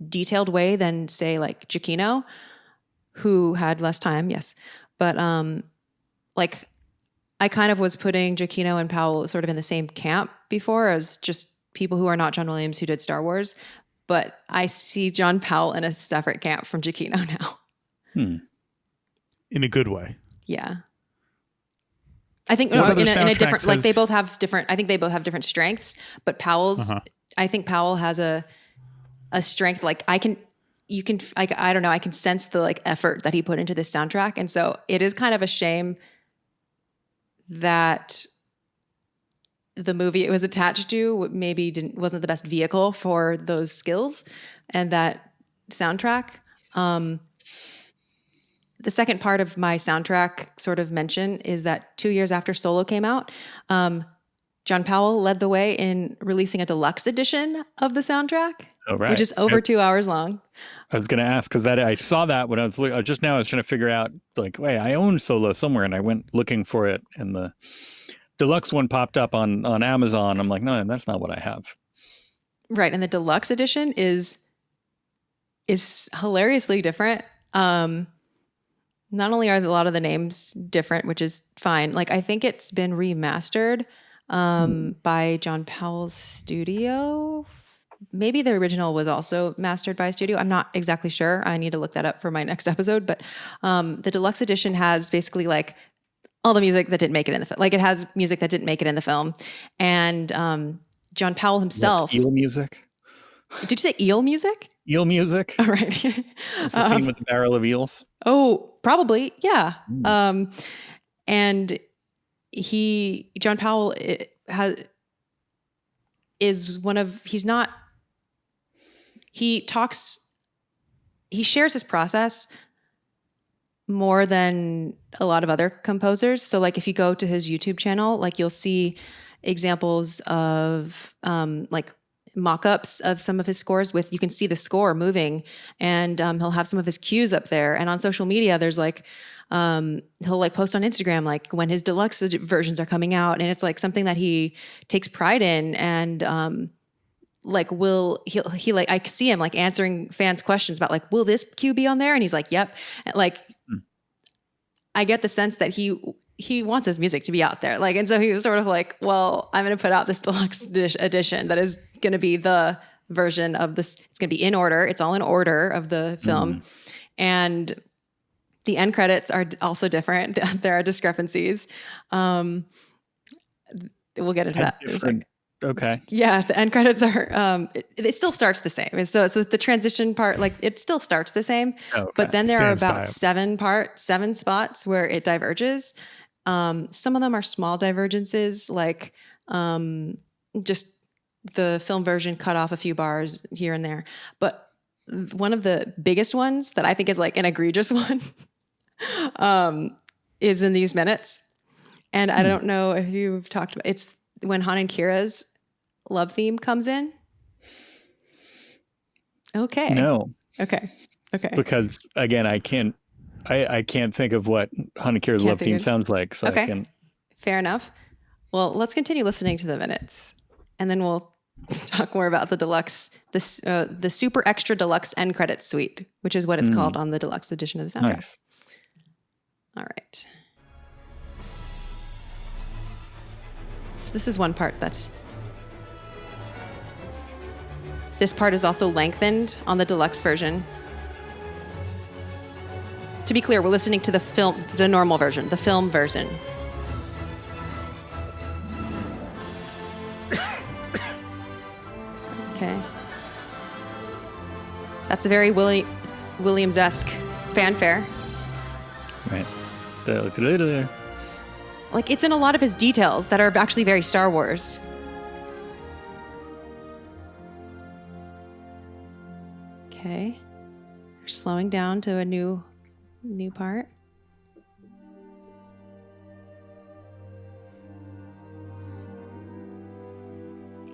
detailed way than say like Giacchino, who had less time. Yes. But like I kind of was putting Giacchino and Powell sort of in the same camp before as just people who are not John Williams who did Star Wars. But I see John Powell in a separate camp from Giacchino now. In a good way. Yeah. I think in a different, like they both have different, I think they both have different strengths, but Powell's, I think Powell has a strength. Like I don't know, I can sense the like effort that he put into this soundtrack. And so it is kind of a shame that the movie it was attached to wasn't the best vehicle for those skills and that soundtrack. The second part of my soundtrack sort of mention is that 2 years after Solo came out, John Powell led the way in releasing a deluxe edition of the soundtrack, which is over 2 hours long. I was going to ask because I saw that when I was just now. I was trying to figure out like, wait, I own Solo somewhere, and I went looking for it, and the deluxe one popped up on Amazon. I'm like, no, that's not what I have. Right, and the deluxe edition is hilariously different. Not only are a lot of the names different, which is fine. Like I think it's been remastered by John Powell's studio. Maybe the original was also mastered by a studio. I'm not exactly sure. I need to look that up for my next episode. But the deluxe edition has basically like all the music that didn't make it in the film. Like it has music that didn't make it in the film. And John Powell himself. Eel music? Did you say eel music? Eel music? All right. It's a scene with the barrel of eels. Oh, probably. Yeah. And John Powell he shares his process more than a lot of other composers. So like if you go to his YouTube channel, like you'll see examples of like mock-ups of some of his scores you can see the score moving, and he'll have some of his cues up there. And on social media, there's like, he'll like post on Instagram, like when his deluxe versions are coming out, and it's like something that he takes pride in. And like he like, I see him like answering fans' questions about like, will this cue be on there? And he's like, yep. And like, I get the sense that he wants his music to be out there. Like, and so he was sort of like, well, I'm going to put out this deluxe edition that is going to be the version of this. It's going to be in order. It's all in order of the film. And the end credits are also different. There are discrepancies. We'll get into that. Okay. Yeah, the end credits are, it still starts the same. So the transition part, like it still starts the same, but then there are about seven spots where it diverges. Some of them are small divergences, like just the film version cut off a few bars here and there. But one of the biggest ones that I think is like an egregious one is in these minutes. And I don't know if you've talked about it's when Han and Qi'ra's love theme comes in. Okay. No. Okay. Because again, I can't think of what Han and Qi'ra's love theme sounds like. So I can. Fair enough. Well, let's continue listening to the minutes, and then we'll talk more about the deluxe, the super extra deluxe end credits suite, which is what it's called on the deluxe edition of the soundtrack. Nice. All right. So this is one part this part is also lengthened on the deluxe version. To be clear, we're listening to the normal version, the film version. Okay. That's a very Williams-esque fanfare. Right. Like, it's in a lot of his details that are actually very Star Wars. Okay. We're slowing down to a new part.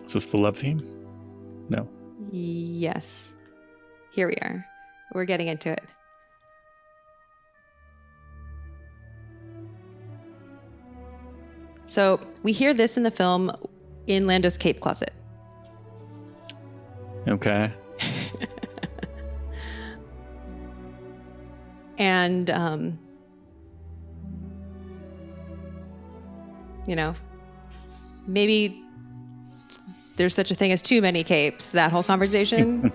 Is this the love theme? No. Yes. Here we are. We're getting into it. So we hear this in the film in Lando's cape closet. Okay. And, maybe there's such a thing as too many capes, that whole conversation.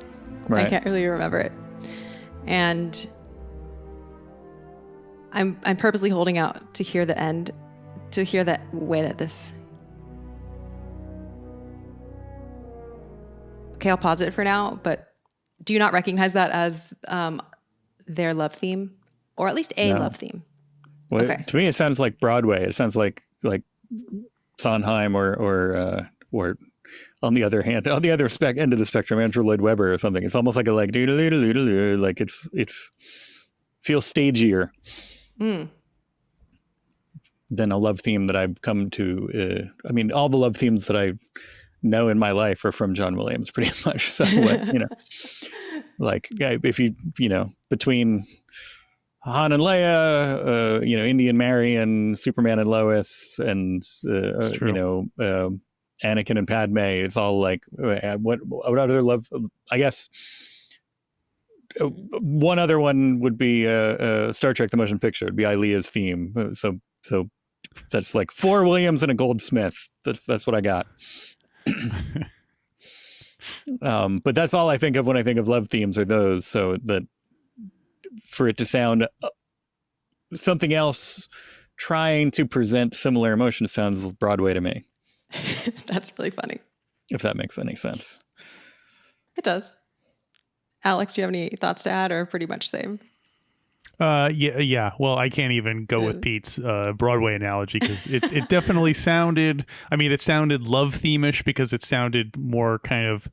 Right. I can't really remember it. And I'm purposely holding out to hear the end, to hear that way that this... Okay, I'll pause it for now, but do you not recognize that as their love theme? Or at least a love theme? Well, okay. To me, it sounds like Broadway. It sounds like Sondheim or on the other hand, on the other end of the spectrum, Andrew Lloyd Webber or something. It's almost like like it's feels stagier than a love theme that I've come to. All the love themes that I know in my life are from John Williams, pretty much. So if you between Han and Leia, Indian Marion, Superman and Lois, and Anakin and Padme. It's all like what other love? I guess one other one would be Star Trek: The Motion Picture. It'd be Ilea's theme. So that's like 4 Williams and a Goldsmith. That's what I got. But that's all I think of when I think of love themes are those. So that for it to sound something else trying to present similar emotions sounds Broadway to me. That's really funny. If that makes any sense. It does. Alex, do you have any thoughts to add, or pretty much same? Yeah. Well, I can't even go with Pete's Broadway analogy because it definitely sounded. It sounded love theme-ish because it sounded more kind of,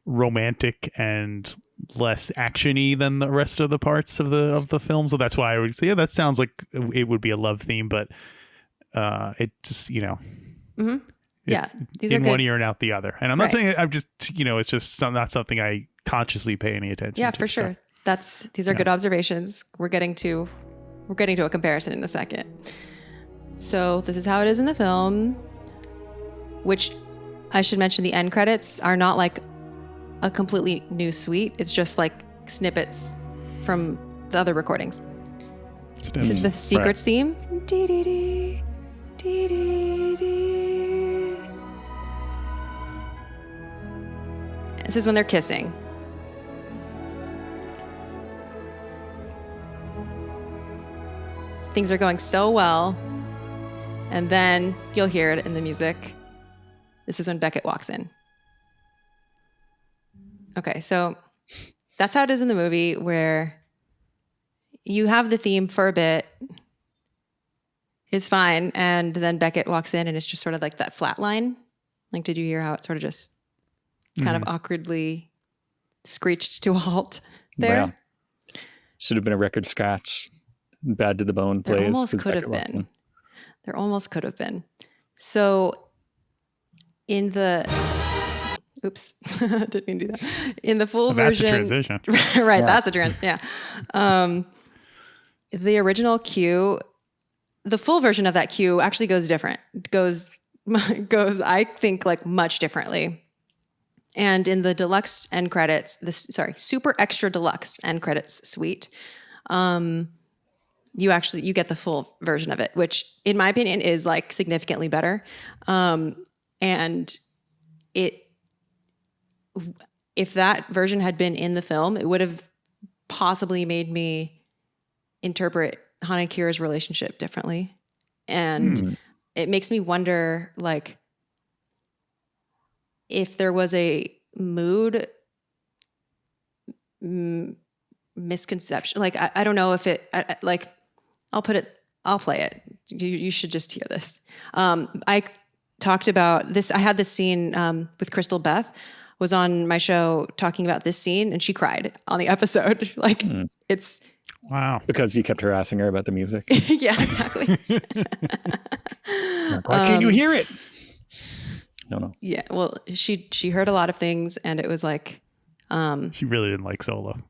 romantic and less actiony than the rest of the parts of the film. So that's why I would say, that sounds like it would be a love theme, but it just Mm-hmm. Yeah, these in are one ear and out the other. And I'm not saying I'm just it's just not something I consciously pay any attention to. Yeah, for sure. So. These are good observations. We're getting to a comparison in a second. So this is how it is in the film, which I should mention the end credits are not like a completely new suite. It's just like snippets from the other recordings. This is the Secrets theme. Dee-dee-dee, dee-dee-dee. This is when they're kissing. Things are going so well. And then you'll hear it in the music. This is when Beckett walks in. Okay, so that's how it is in the movie, where you have the theme for a bit, is fine. And then Beckett walks in and it's just sort of like that flat line. Like, did you hear how it sort of just kind of awkwardly screeched to a halt there? Wow. Should have been a record scratch. Bad to the bone plays. There almost could have been. There almost could have been. So in the... Oops, didn't mean to do that. In the full version... That's a transition. Right, that's a transition, yeah. The original cue, the full version of that cue actually goes different. Goes, I think, like much differently. And in the deluxe end credits, super extra deluxe end credits suite, you get the full version of it, which in my opinion is like significantly better. And if that version had been in the film, it would have possibly made me interpret Han and Qi'ra's relationship differently. And it makes me wonder, like, if there was a mood misconception. Like, I don't know if it, like, I'll play it. You should just hear this. I talked about this. I had this scene with Crystal Beth, was on my show talking about this scene, and she cried on the episode. Like, it's... Wow. Because you kept harassing her about the music. Yeah, exactly. Why can't you hear it? No. Yeah, well, she heard a lot of things, and it was like... she really didn't like Solo.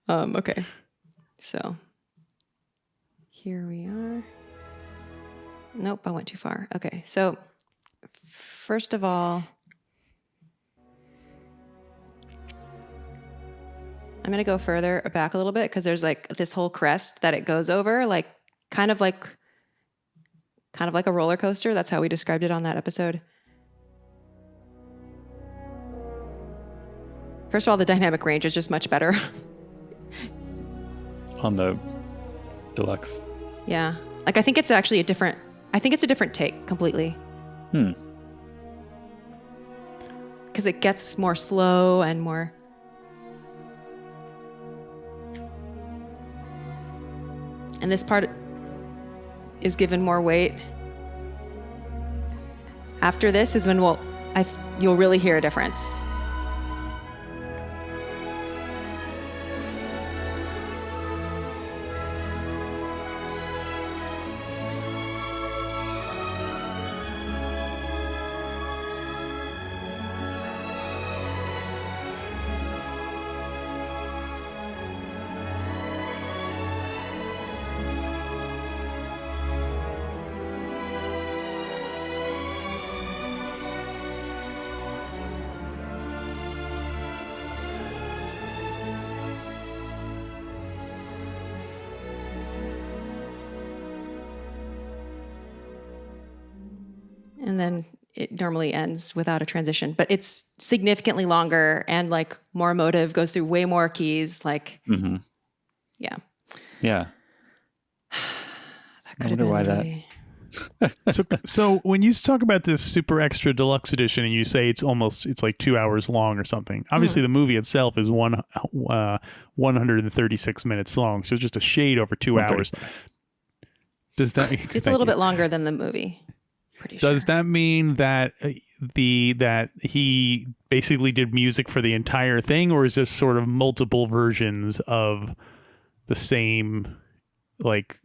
Okay. So, here we are. Nope, I went too far. Okay, so... First of all, I'm going to go further back a little bit because there's like this whole crest that it goes over, like kind of like a roller coaster. That's how we described it on that episode. First of all, the dynamic range is just much better. On the deluxe. Yeah. Like, I think it's a different take completely. Because it gets more slow and more... And this part is given more weight. After this is when you'll really hear a difference. And then it normally ends without a transition, but it's significantly longer and like more emotive, goes through way more keys. Like, yeah. Yeah. That could have been why that. movie. So when you talk about this super extra deluxe edition and you say it's like 2 hours long or something, obviously the movie itself is 136 minutes long. So it's just a shade over 2 hours. Does that? It's a little bit longer than the movie. Does that mean that that he basically did music for the entire thing, or is this sort of multiple versions of the same, like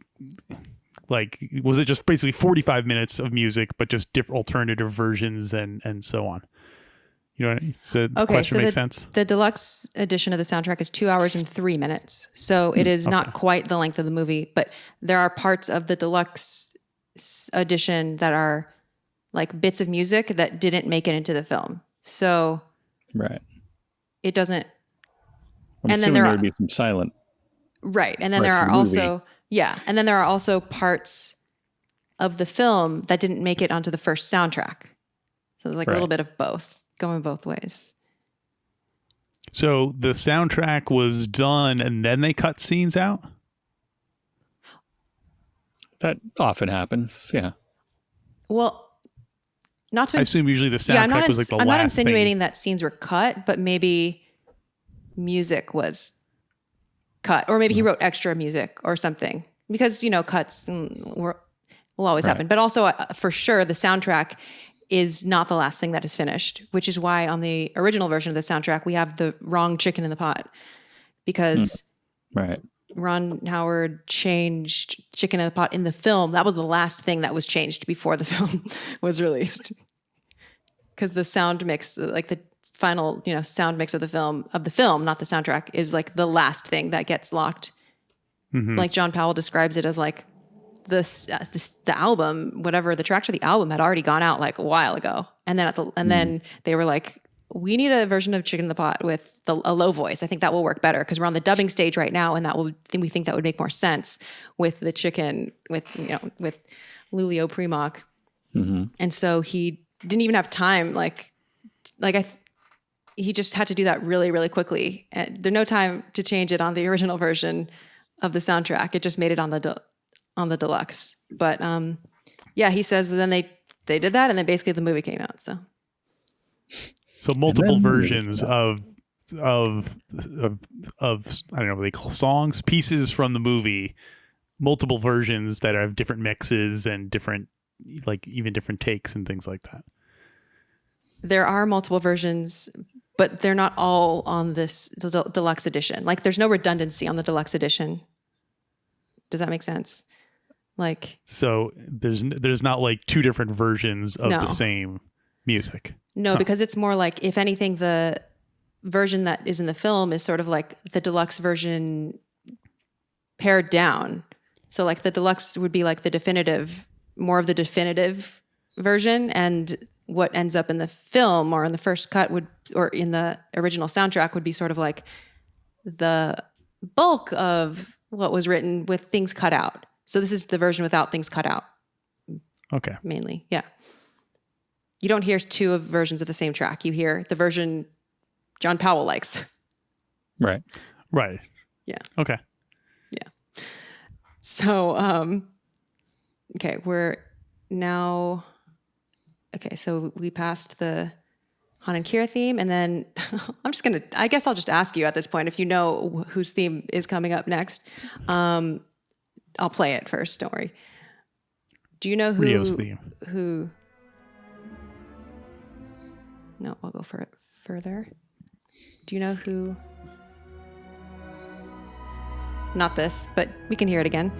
was it just basically 45 minutes of music but just different alternative versions and so on? You know what I mean? Does the question make sense? The deluxe edition of the soundtrack is 2 hours and 3 minutes. So it is not quite the length of the movie, but there are parts of the deluxe edition that are like bits of music that didn't make it into the film. So right. It doesn't. I'm assuming there would be some silent. Right. And then there are also, and then there are also parts of the film that didn't make it onto the first soundtrack. So there's like a little bit of both, going both ways. So the soundtrack was done and then they cut scenes out? That often happens, yeah. Well, not to... I assume usually the soundtrack was like the last I'm not insinuating thing. that scenes were cut, but maybe music was cut, or maybe he wrote extra music or something, because cuts will always happen. But also, for sure, the soundtrack is not the last thing that is finished, which is why on the original version of the soundtrack we have the wrong chicken in the pot, because Ron Howard changed Chicken in the Pot in the film. That was the last thing that was changed before the film was released, because the sound mix, like the final sound mix of the film, not the soundtrack, is like the last thing that gets locked. Like John Powell describes it as like the album, whatever the tracks for the album had already gone out like a while ago, and then then they were like, we need a version of Chicken in the Pot with a low voice. I think that will work better, because we're on the dubbing stage right now, and we think that would make more sense with the chicken with Lulio Primoc. And so he didn't even have time. He just had to do that really, really quickly. And there's no time to change it on the original version of the soundtrack. It just made it on the deluxe. But he says then they did that, and then basically the movie came out. So multiple versions of I don't know what they call songs, pieces from the movie, multiple versions that have different mixes and different, like even different takes and things like that. There are multiple versions, but they're not all on this deluxe edition. Like there's no redundancy on the deluxe edition. Does that make sense? So there's not like two different versions of the same music. No, because it's more like, if anything, the version that is in the film is sort of like the deluxe version pared down. So like the deluxe would be like more of the definitive version, and what ends up in the film or in the first cut or in the original soundtrack would be sort of like the bulk of what was written with things cut out. So this is the version without things cut out. Okay. Mainly, yeah. You don't hear two versions of the same track. You hear the version John Powell likes. Right. Yeah. Okay. Yeah. So, okay, so we passed the Han and Qi'ra theme, and then I guess I'll just ask you at this point if you know whose theme is coming up next. I'll play it first, don't worry. Do you know Rio's theme. Who? No, I'll go further. Do you know who? Not this, but we can hear it again.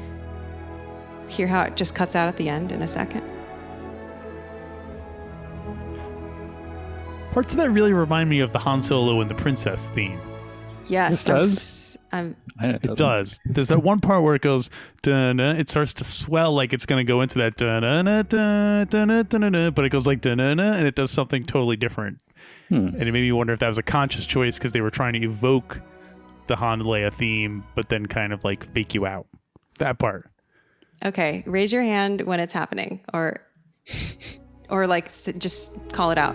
Hear how it just cuts out at the end in a second. Parts of that really remind me of the Han Solo and the Princess theme. Yes, it does. It does. There's that one part where it goes, dun-dun, it starts to swell like it's going to go into that, dun-dun-dun-dun-dun-dun-dun, but it goes like, dun-dun-dun, and it does something totally different. And it made me wonder if that was a conscious choice, because they were trying to evoke the Han Leia theme, but then kind of like fake you out. That part. Okay, raise your hand when it's happening, or like just call it out.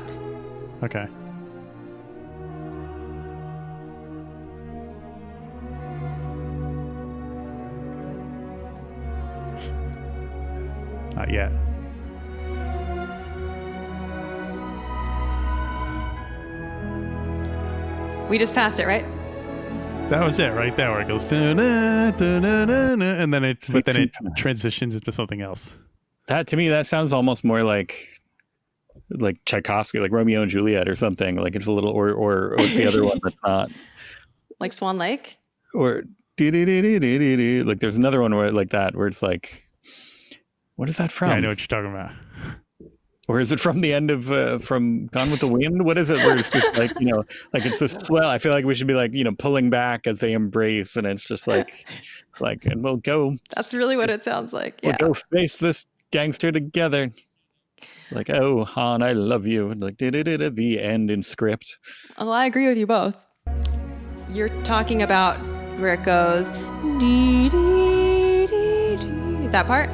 Okay. Not yet. We just passed it, right? That was it right there, where it goes, da-na, da-na, da-na, and then it transitions into something else. That, to me, that sounds almost more like Tchaikovsky, like Romeo and Juliet or something. Like it's a little, or what's the other one that's not? Like Swan Lake? Or like there's another one where like that, where it's like, what is that from? Yeah, I know what you're talking about. Or is it from the end of from Gone with the Wind? What is it? Where it's just like, like it's this swell. I feel like we should be like, pulling back as they embrace, and it's just like, and we'll go. That's really what it sounds like. Yeah. We'll go face this gangster together. Like, oh, Han, I love you. And like, the end in script. Well, I agree with you both. You're talking about where it goes, that part?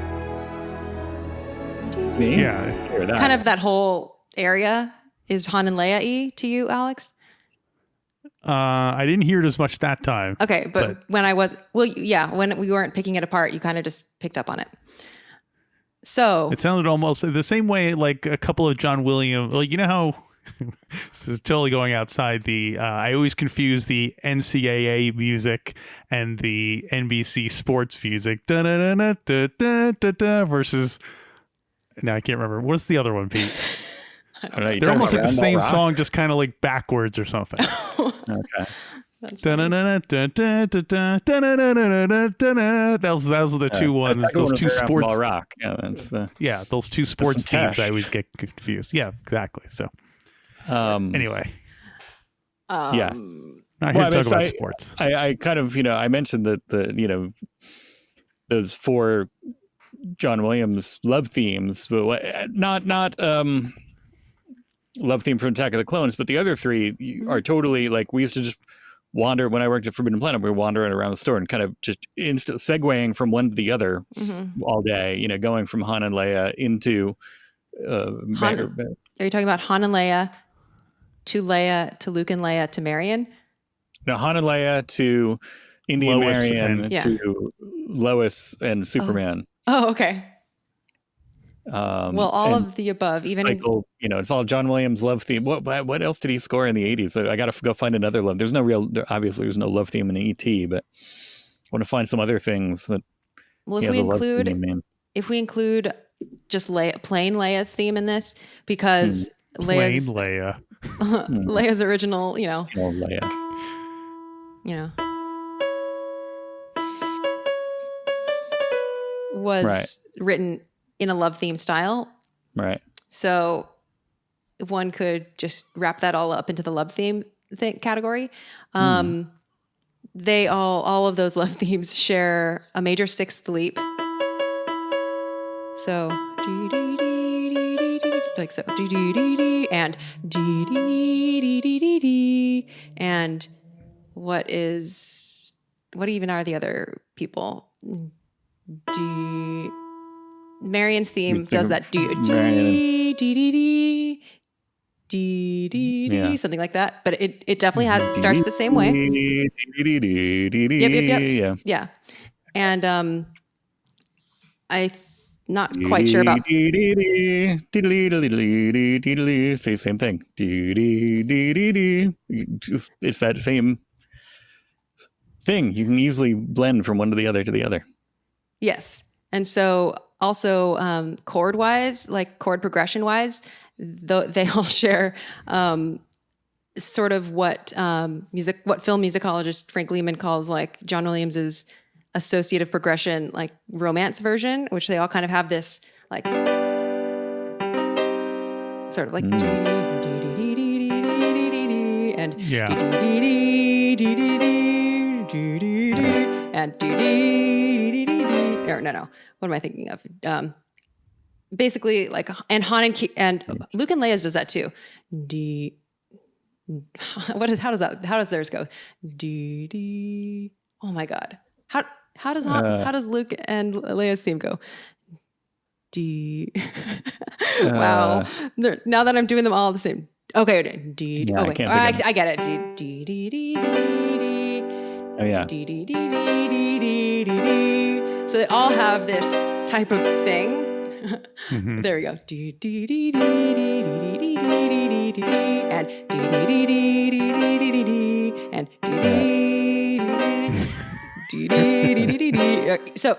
Me? Yeah. Kind of that whole area is Han and Leia-y to you, Alex? I didn't hear it as much that time. Okay, but when when we weren't picking it apart, you kind of just picked up on it. So it sounded almost the same way, like a couple of John Williams. Well, you know how This is totally going outside the. I always confuse the NCAA music and the NBC sports music. Da-da-da-da-da-da-da, versus. Now I can't remember. What's the other one, Pete? They're almost like the same song, just kind of like backwards or something. Okay. Those are the two ones. Those two sports. Rock. Yeah, that's those two sports themes. I always get confused. Yeah, exactly. So. Anyway. Yeah. Not here to talk about sports. I kind of, I mentioned that those 4 John Williams love themes, but not love theme from Attack of the Clones, but the other 3 are totally like, we used to just wander when I worked at Forbidden Planet. We were wandering around the store and kind of just segueing from one to the other all day, going from Han and Leia into are you talking about Han and Leia to Luke and Leia to Marion? No, Han and Leia to Indy and Lois Marion to Lois and Superman. Oh, okay. Well, all of the above, even cycle, it's all John Williams love theme. What else did he score in the 80s? I got to go find another love. There's no love theme in E.T., but I want to find some other things that. Well, if we include just plain Leia's theme in this, because Leia's original, Leia. Was written in a love theme style. Right. So one could just wrap that all up into the love theme category. They all of those love themes share a major 6th leap. So like so and and what even are the other people? Marion's theme does that something like that, but it definitely starts the same way. Yep. Yeah. And I'm not quite sure about say same thing. It's that same thing. You can easily blend from one to the other. Yes. And so also chord wise, like chord progression wise, they all share sort of what film musicologist Frank Lehman calls like John Williams's associative progression, like romance version, which they all kind of have this like sort of like and and no. What am I thinking of? Basically, like, and Han and Luke and Leia's does that too. How does theirs go? Oh my God. How does Luke and Leia's theme go? Wow. Now that I'm doing them all the same. Okay. I get it. Oh yeah. So they all have this type of thing. There we go. And so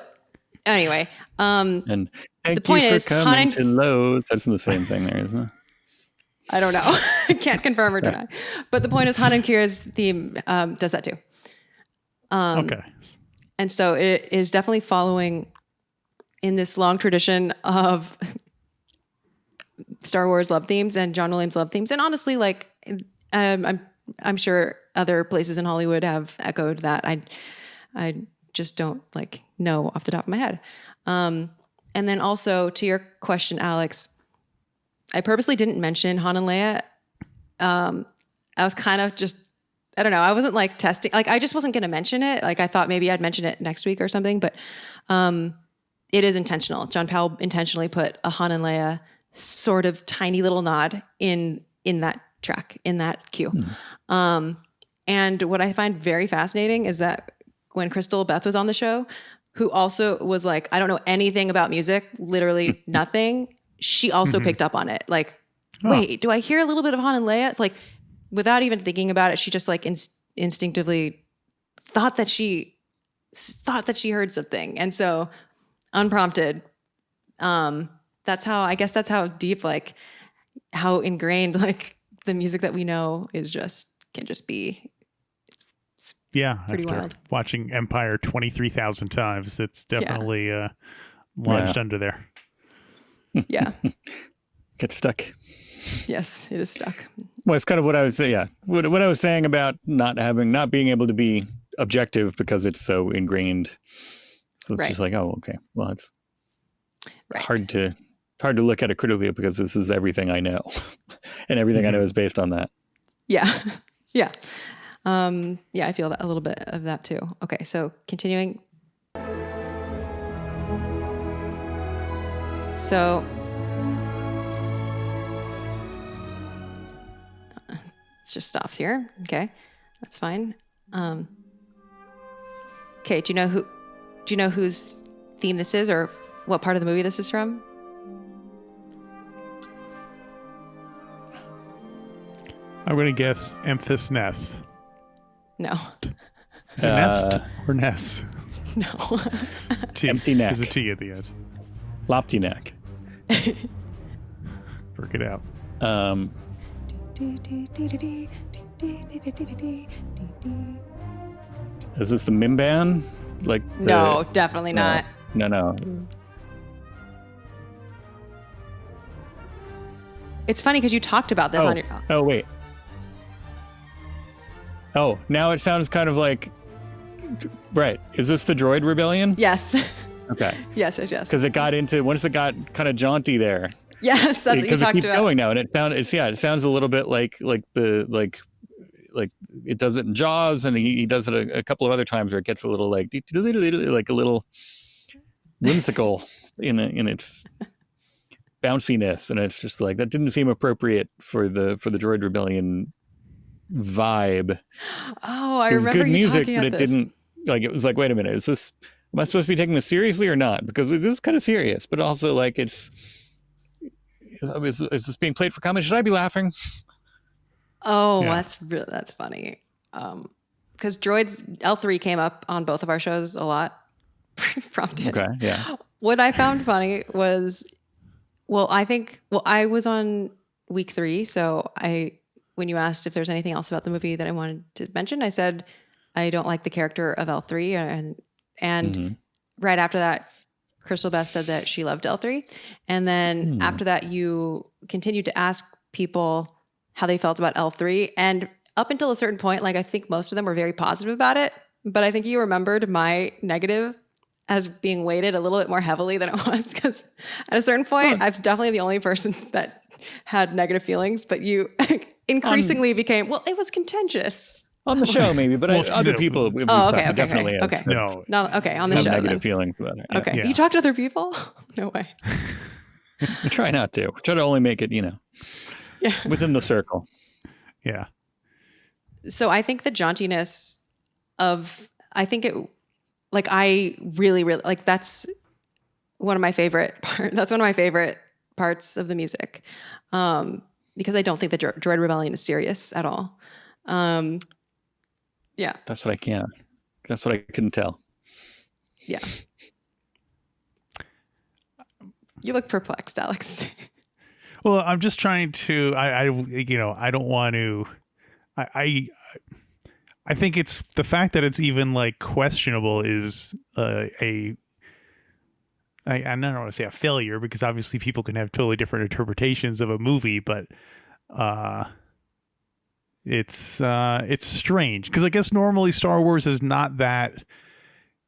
anyway, and the point is, coming to Lowe's. That's the same thing there, isn't it? I don't know. I can't confirm or deny. But the point is, Han and Qi'ra's theme does that too. Okay. And so it is definitely following in this long tradition of Star Wars love themes and John Williams love themes. And honestly, like, I'm sure other places in Hollywood have echoed that. I just don't know off the top of my head. And then also to your question, Alex, I purposely didn't mention Han and Leia. I was kind of just, I don't know. I wasn't testing. I just wasn't going to mention it. I thought maybe I'd mention it next week or something, but it is intentional. John Powell intentionally put a Han and Leia sort of tiny little nod in that track, in that cue. And what I find very fascinating is that when Crystal Beth was on the show, who also was I don't know anything about music, literally nothing, she also picked up on it. wait, do I hear a little bit of Han and Leia? It's like, without even thinking about it, she just like instinctively thought that she heard something. And so unprompted, that's how deep, like how ingrained, like the music that we know can just be. Yeah. Pretty after wild. Watching Empire 23,000 times, it's definitely lodged under there. Yeah. Get stuck. Yes, it is stuck. Well, it's kind of what I was saying. Yeah, what I was saying about not being able to be objective because it's so ingrained. So it's just like, oh, okay. Well, it's hard to look at it critically because this is everything I know, and everything I know is based on that. Yeah, yeah, yeah. I feel that a little bit of that too. Okay, so continuing. So. Just stops here. Okay, that's fine. Okay, do you know whose theme this is, or what part of the movie this is from? I'm going to guess Emphas Nest. No. Is it Nest or Ness? No. T. Empty neck. There's a T at the end. Lopty neck. Work it out. Is this the Mimban? Like No, definitely not. No. It's funny because you talked about this on your. Oh wait. Oh, now it sounds kind of like. Right. Is this the Droid Rebellion? Yes. Okay. Yes. Because it got once it got kind of jaunty there. Yes, that's what you Because it talked keeps about. going now, and it sounds a little bit like it does it in Jaws, and he does it a couple of other times where it gets a little like a little whimsical in its bounciness, and it's just like that didn't seem appropriate for the Droid Rebellion vibe. Oh, I It was remember good you music, talking but about it this. didn't like. It was like, wait a minute, am I supposed to be taking this seriously or not? Because this is kind of serious, but also like it's. Is this being played for comedy? Should I be laughing? Oh, Yeah. that's funny. Because Droids L3 came up on both of our shows a lot. Prompted. Okay, yeah. What I found funny was, I was on week 3, so when you asked if there's anything else about the movie that I wanted to mention, I said I don't like the character of L3, and right after that, Crystal Beth said that she loved L3. And then after that, you continued to ask people how they felt about L3. And up until a certain point, like I think most of them were very positive about it. But I think you remembered my negative as being weighted a little bit more heavily than it was. Because at a certain point, I was definitely the only person that had negative feelings. But you increasingly became, well, it was contentious. On the show, maybe, but other no. people we've Oh, talked okay, to definitely have okay. No. Not okay on the have show. negative Then. feelings about it. Yeah. Okay, Yeah. you talked to other people? No way. We try not to. We try to only make it, within the circle. Yeah. So I think the jauntiness of, I really, really, like that's one of my favorite parts of the music. Because I don't think the Droid Rebellion is serious at all. Yeah. That's what I couldn't tell. Yeah. You look perplexed, Alex. Well, I'm just trying to. I don't want to. I think it's the fact that it's even like questionable is I don't want to say a failure because obviously people can have totally different interpretations of a movie, but it's strange because I guess normally Star Wars is not that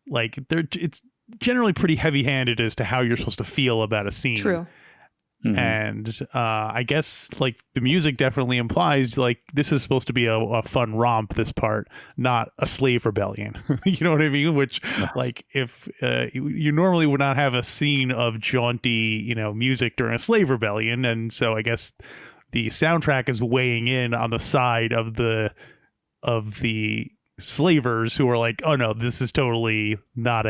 like it's generally pretty heavy-handed as to how you're supposed to feel about a scene. True. Mm-hmm. And I guess like the music definitely implies like this is supposed to be a fun romp, this part, not a slave rebellion. You know what I mean? Which like if you normally would not have a scene of jaunty, music during a slave rebellion. And so I guess the soundtrack is weighing in on the side of the slavers who are like, oh no, this is totally not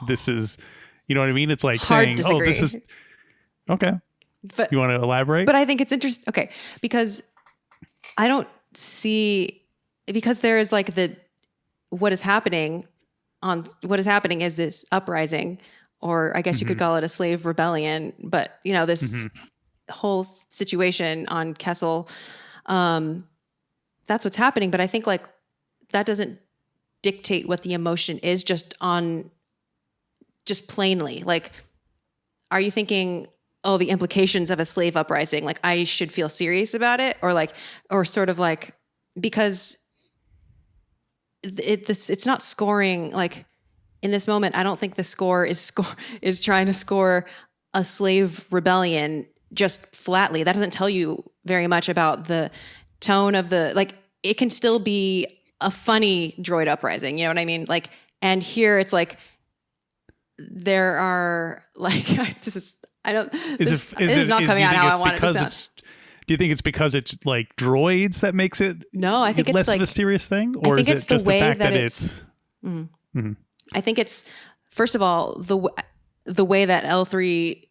this is, you know what I mean? It's like Hard saying, disagree. oh, this is okay. But you want to elaborate? But I think it's interesting. Okay, because I don't see, because there is like what is happening is this uprising, or I guess you could call it a slave rebellion. But this whole situation on Kessel, that's what's happening. But I think like that doesn't dictate what the emotion is just plainly. Like, are you thinking, oh, the implications of a slave uprising, like I should feel serious about it, or sort of like, because it's not scoring, like in this moment, I don't think the score is trying to score a slave rebellion just flatly. That doesn't tell you very much about the tone of like, it can still be a funny droid uprising. You know what I mean? Like, and here it's like, there are like, this is not coming out how I want it to sound. Do you think it's because it's like droids that makes it no, I think it's less like, of a serious thing? Or is it just the fact that it's... I think it's, first of all, the way that L3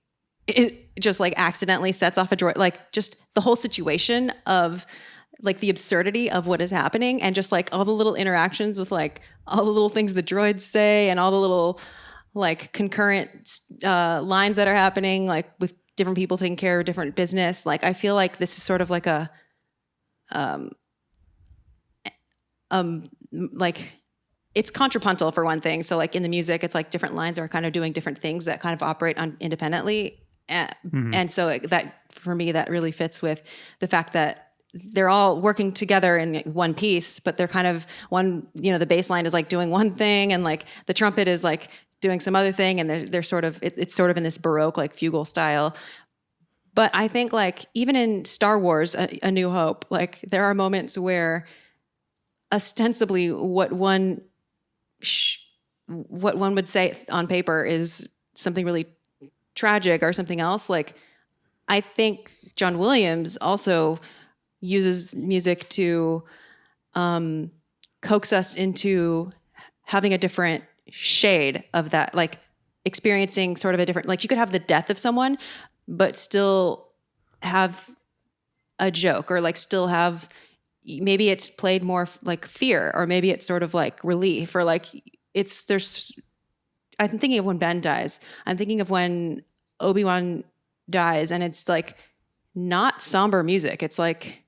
it just like accidentally sets off a droid, like just the whole situation of like the absurdity of what is happening, and just like all the little interactions with like all the little things the droids say, and all the little like concurrent lines that are happening, like with different people taking care of different business. Like, I feel like this is sort of like a, like it's contrapuntal for one thing. So like in the music, it's like different lines are kind of doing different things that kind of operate independently. And so that, for me, that really fits with the fact that they're all working together in one piece, but they're kind of the bass line is like doing one thing, and like the trumpet is like doing some other thing, and they're sort of, it's sort of in this Baroque, like fugal style. But I think like even in Star Wars, A New Hope, like there are moments where ostensibly what one would say on paper is something really tragic or something else. Like, I think John Williams also uses music to coax us into having a different shade of that, like experiencing sort of a different, like you could have the death of someone, but still have a joke, or like still have, maybe it's played more like fear, or maybe it's sort of like relief, or like I'm thinking of when Ben dies. I'm thinking of when Obi-Wan dies, and it's like not somber music. It's like,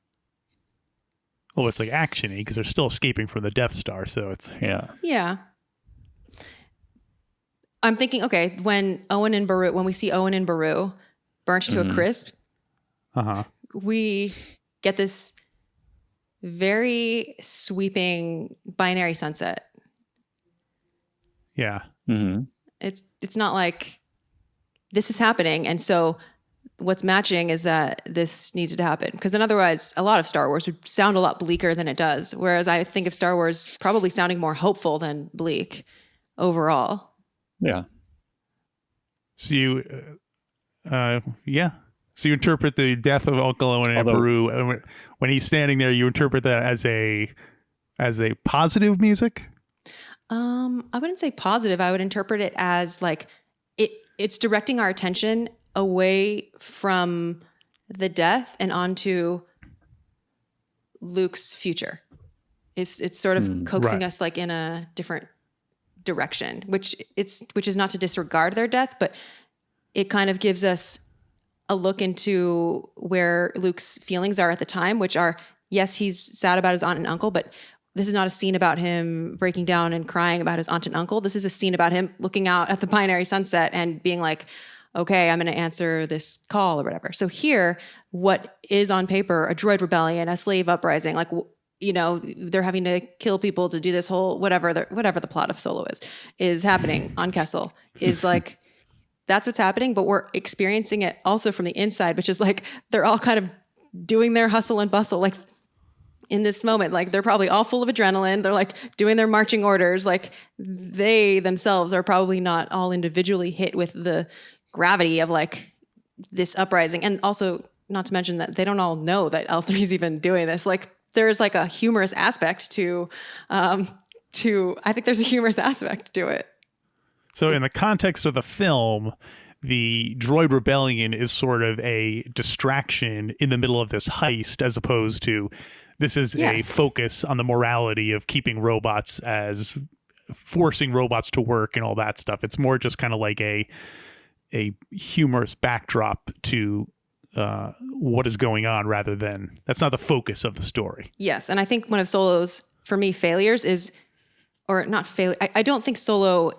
well, it's like actiony because they're still escaping from the Death Star. So it's yeah. I'm thinking, okay, when we see Owen and Beru burnt to a crisp, we get this very sweeping binary sunset. Yeah. It's not like this is happening, and so what's matching is that this needs to happen. Because then otherwise, a lot of Star Wars would sound a lot bleaker than it does. Whereas I think of Star Wars probably sounding more hopeful than bleak overall. Yeah. So you, So you interpret the death of Uncle Owen and Beru, when he's standing there, you interpret that as a positive music? I wouldn't say positive. I would interpret it as like it's directing our attention away from the death and onto Luke's future. It's sort of coaxing us like in a different direction, which is not to disregard their death, but it kind of gives us a look into where Luke's feelings are at the time, which are, yes, he's sad about his aunt and uncle, but this is not a scene about him breaking down and crying about his aunt and uncle. This is a scene about him looking out at the binary sunset and being like, okay, I'm going to answer this call or whatever. So here, what is on paper a droid rebellion, a slave uprising, like, you know, they're having to kill people to do this whole whatever the plot of Solo is happening on Kessel, is like, that's what's happening, but we're experiencing it also from the inside, which is like they're all kind of doing their hustle and bustle, like in this moment, like they're probably all full of adrenaline. They're like doing their marching orders. Like they themselves are probably not all individually hit with the gravity of like this uprising. And also, not to mention that they don't all know that L3 is even doing this. Like there's like a humorous aspect to I think there's a humorous aspect to it. So in the context of the film, the droid rebellion is sort of a distraction in the middle of this heist, as opposed to this is a focus on the morality of keeping robots as forcing robots to work and all that stuff. It's more just kind of like a humorous backdrop to what is going on, rather than that's not the focus of the story. Yes, and I think one of Solo's, for me, failures is, or not failure. I don't think Solo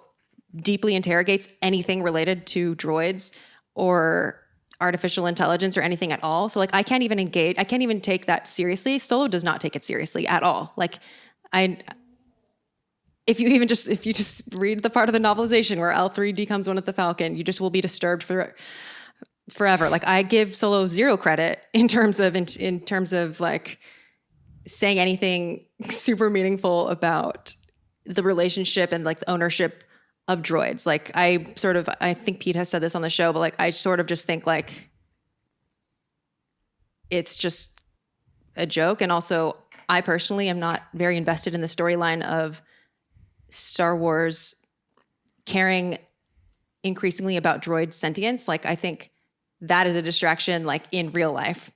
deeply interrogates anything related to droids or artificial intelligence or anything at all. So like I can't even engage. I can't even take that seriously. Solo does not take it seriously at all. Like if you just read the part of the novelization where L3 becomes one with the Falcon, you just will be disturbed forever. Like I give Solo zero credit in terms of like saying anything super meaningful about the relationship and like the ownership of droids. Like I think Pete has said this on the show, but like I sort of just think like it's just a joke. And also I personally am not very invested in the storyline of Star Wars caring increasingly about droid sentience. Like I think that is a distraction like in real life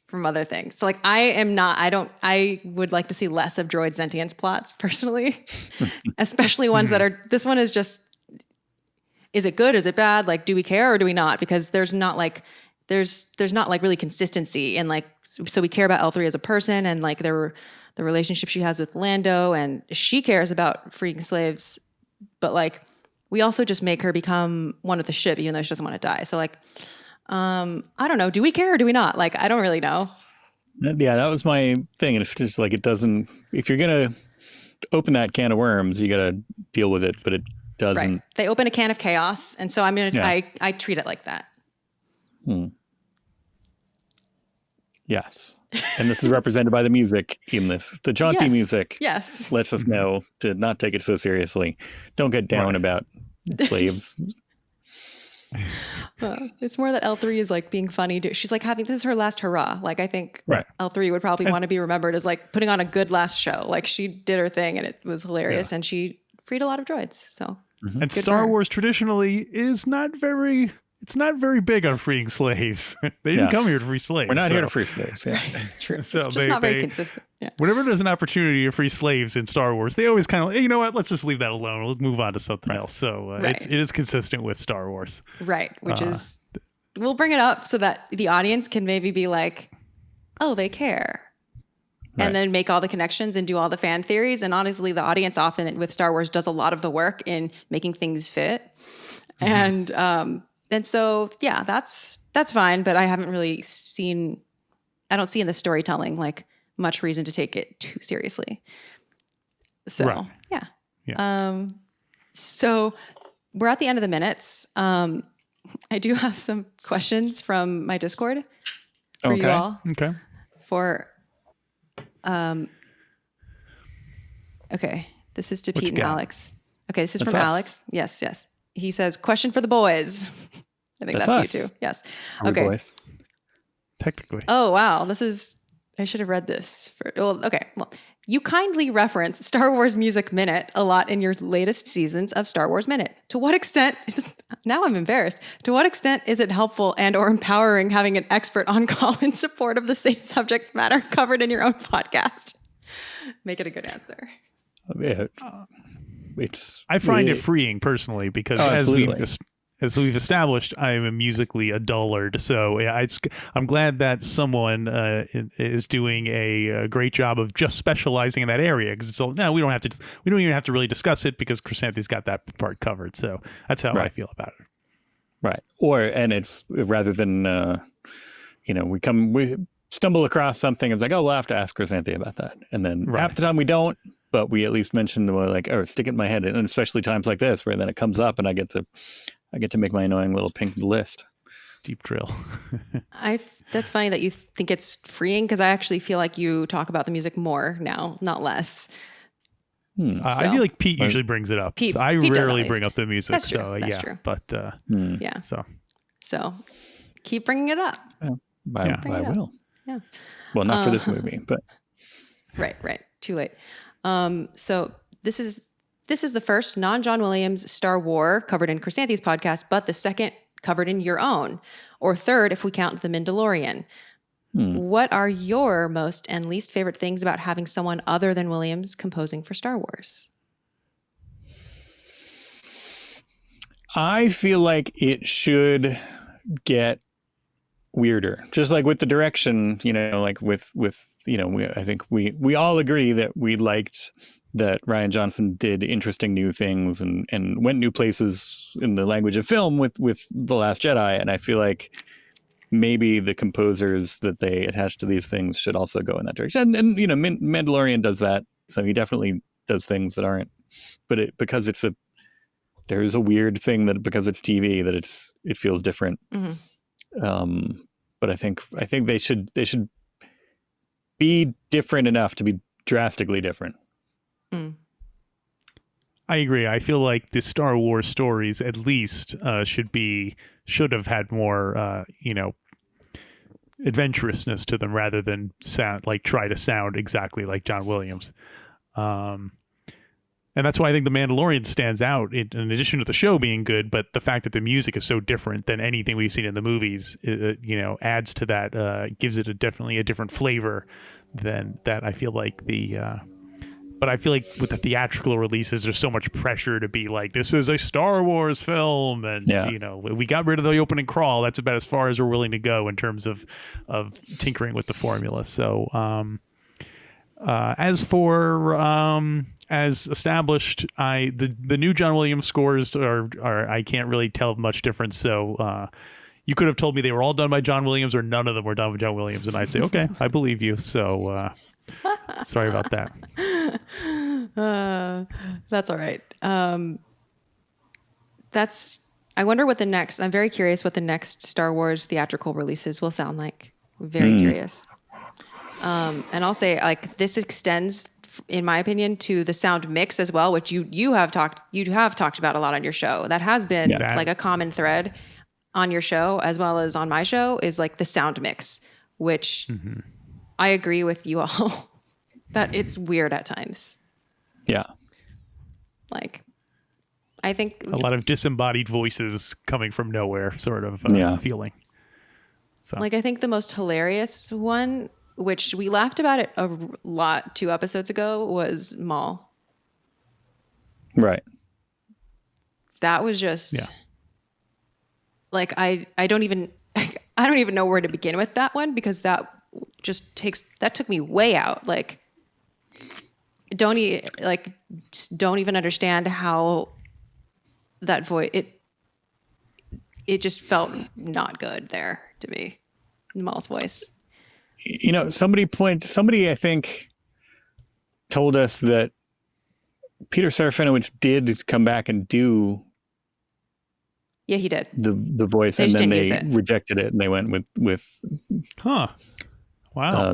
from other things. So like I would like to see less of droid sentience plots personally, especially ones that are, this one is just, is it good? Is it bad? Like, do we care or do we not? Because there's not like really consistency in like, so we care about L3 as a person and like the relationship she has with Lando, and she cares about freeing slaves, but like we also just make her become one with the ship even though she doesn't want to die. So like, I don't know. Do we care or do we not? Like, I don't really know. Yeah, that was my thing. And if just like it doesn't, if you're going to open that can of worms, you got to deal with it, but it doesn't. Right. They open a can of chaos. And so I treat it like that. Yes. And this is represented by the music in this. The jaunty music lets us know to not take it so seriously. Don't get down about slaves. It's more that L3 is like being funny. She's like this is her last hurrah. Like I think L3 would probably want to be remembered as like putting on a good last show. Like she did her thing and it was hilarious and she freed a lot of droids. So and Star Wars traditionally is not very big on freeing slaves. They didn't come here to free slaves. We're not here to free slaves. Yeah. True. So it's just not very consistent. Yeah. Whenever there's an opportunity to free slaves in Star Wars, they always kind of, you know what, let's just leave that alone. Let's move on to something else. So it is consistent with Star Wars. Right. Which is, we'll bring it up so that the audience can maybe be like, oh, they care. And then make all the connections and do all the fan theories. And honestly, the audience often with Star Wars does a lot of the work in making things fit. And so, yeah, that's fine. But I haven't really I don't see in the storytelling like much reason to take it too seriously. So, yeah. So we're at the end of the minutes. I do have some questions from my Discord for you all. Okay. Okay. This is to Pete and Alex. Okay. This is from Alex. Yes. He says, question for the boys. I think that's you too. Yes. Okay. Boys. Technically. Oh, wow. I should have read this. Well, you kindly reference Star Wars Music Minute a lot in your latest seasons of Star Wars Minute. To what extent, now I'm embarrassed, to what extent is it helpful and or empowering having an expert on call in support of the same subject matter covered in your own podcast? Make it a good answer. I find it freeing personally because as we've established, I'm musically a dullard. So I'm glad that someone is doing a great job of just specializing in that area. Because we don't even have to really discuss it because Xanthe's got that part covered. So that's how I feel about it. Right. And it's rather than we stumble across something. It's like, oh, we'll have to ask Xanthe about that, and then half the time we don't. But we at least mention stick it in my head, and especially times like this where then it comes up and I get to make my annoying little pink list. Deep drill. That's funny that you think it's freeing because I actually feel like you talk about the music more now, not less. I feel like Pete usually brings it up. I rarely bring up the music. That's true. That's true. But yeah. So keep bringing it up. I will. Yeah. Well, not for this movie, but right. Too late. So this is the first non-John Williams Star War covered in Xanthe's podcast, but the second covered in your own, or third if we count The Mandalorian. What are your most and least favorite things about having someone other than Williams composing for Star Wars? I feel like it should get weirder, just like with the direction, like with I think we all agree that we liked that Rian Johnson did interesting new things and went new places in the language of film with The Last Jedi. And I feel like maybe the composers that they attach to these things should also go in that direction. And Mandalorian does that. So he definitely does things that aren't, but because there's a weird thing that because it's TV that it feels different. But I think they should be different enough to be drastically different. I agree. I feel like the Star Wars stories at least should have had more adventurousness to them rather than try to sound exactly like John Williams. And that's why I think The Mandalorian stands out in addition to the show being good, but the fact that the music is so different than anything we've seen in the movies, adds to that, gives it definitely a different flavor than that. I feel like but I feel like with the theatrical releases, there's so much pressure to be like, this is a Star Wars film. And, we got rid of the opening crawl. That's about as far as we're willing to go in terms of tinkering with the formula. So as established, the new John Williams scores are I can't really tell much difference. So you could have told me they were all done by John Williams or none of them were done by John Williams. And I'd say, okay, I believe you. So sorry about that. That's all right. I wonder what I'm very curious what the next Star Wars theatrical releases will sound like. Very curious. And I'll say this extends, in my opinion, to the sound mix as well, which you have talked about a lot on your show. That has been a common thread on your show as well as on my show is the sound mix, which I agree with you all that it's weird at times. Yeah. I think a lot of disembodied voices coming from nowhere sort of feeling. So I think the most hilarious one, which we laughed about it a lot 2 episodes ago, was Maul. Right. That was just I don't even know where to begin with that one because that took me way out. Don't even understand how that voice it just felt not good there to me. Maul's voice. Somebody I think told us that Peter Serafinowicz did come back and do. Yeah, he did the voice, and then they rejected it and they went with wow,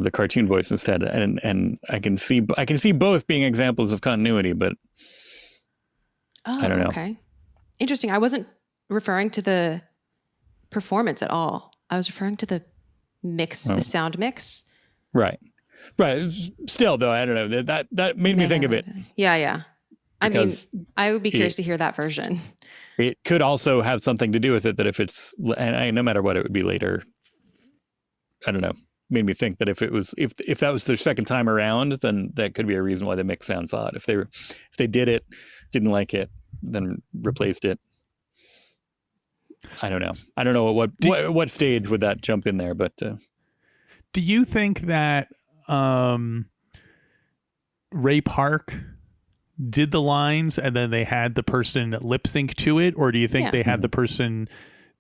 the cartoon voice instead. And I can see both being examples of continuity, but I don't know. Okay, interesting. I wasn't referring to the performance at all. I was referring to the mix, the sound mix. Right. Still, though, I don't know. That made me think of it. Yeah. I mean, I would be curious to hear that version. It could also have something to do with it that if it's, and no matter what, it would be later. I don't know. Made me think that if that was their second time around, then that could be a reason why the mix sounds odd. If they did it, didn't like it, then replaced it. I don't know. I don't know what stage would that jump in there, but do you think that Ray Park did the lines and then they had the person lip sync to it, or do you think they had the person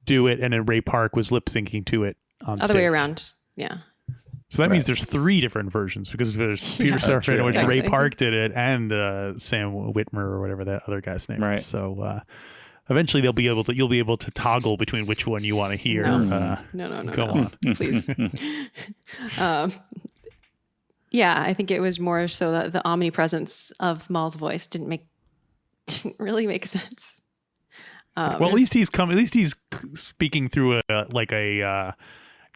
do it and then Ray Park was lip syncing to it on stage? Other way around. Yeah. So that means there's 3 different versions because there's Peter Serafinowicz, Ray Park did it, and Sam Witwer or whatever that other guy's name is. So eventually you'll be able to toggle between which one you want to hear. No. Go on. Please. Yeah, I think it was more so that the omnipresence of Maul's voice didn't really make sense. Well, at least he's speaking through an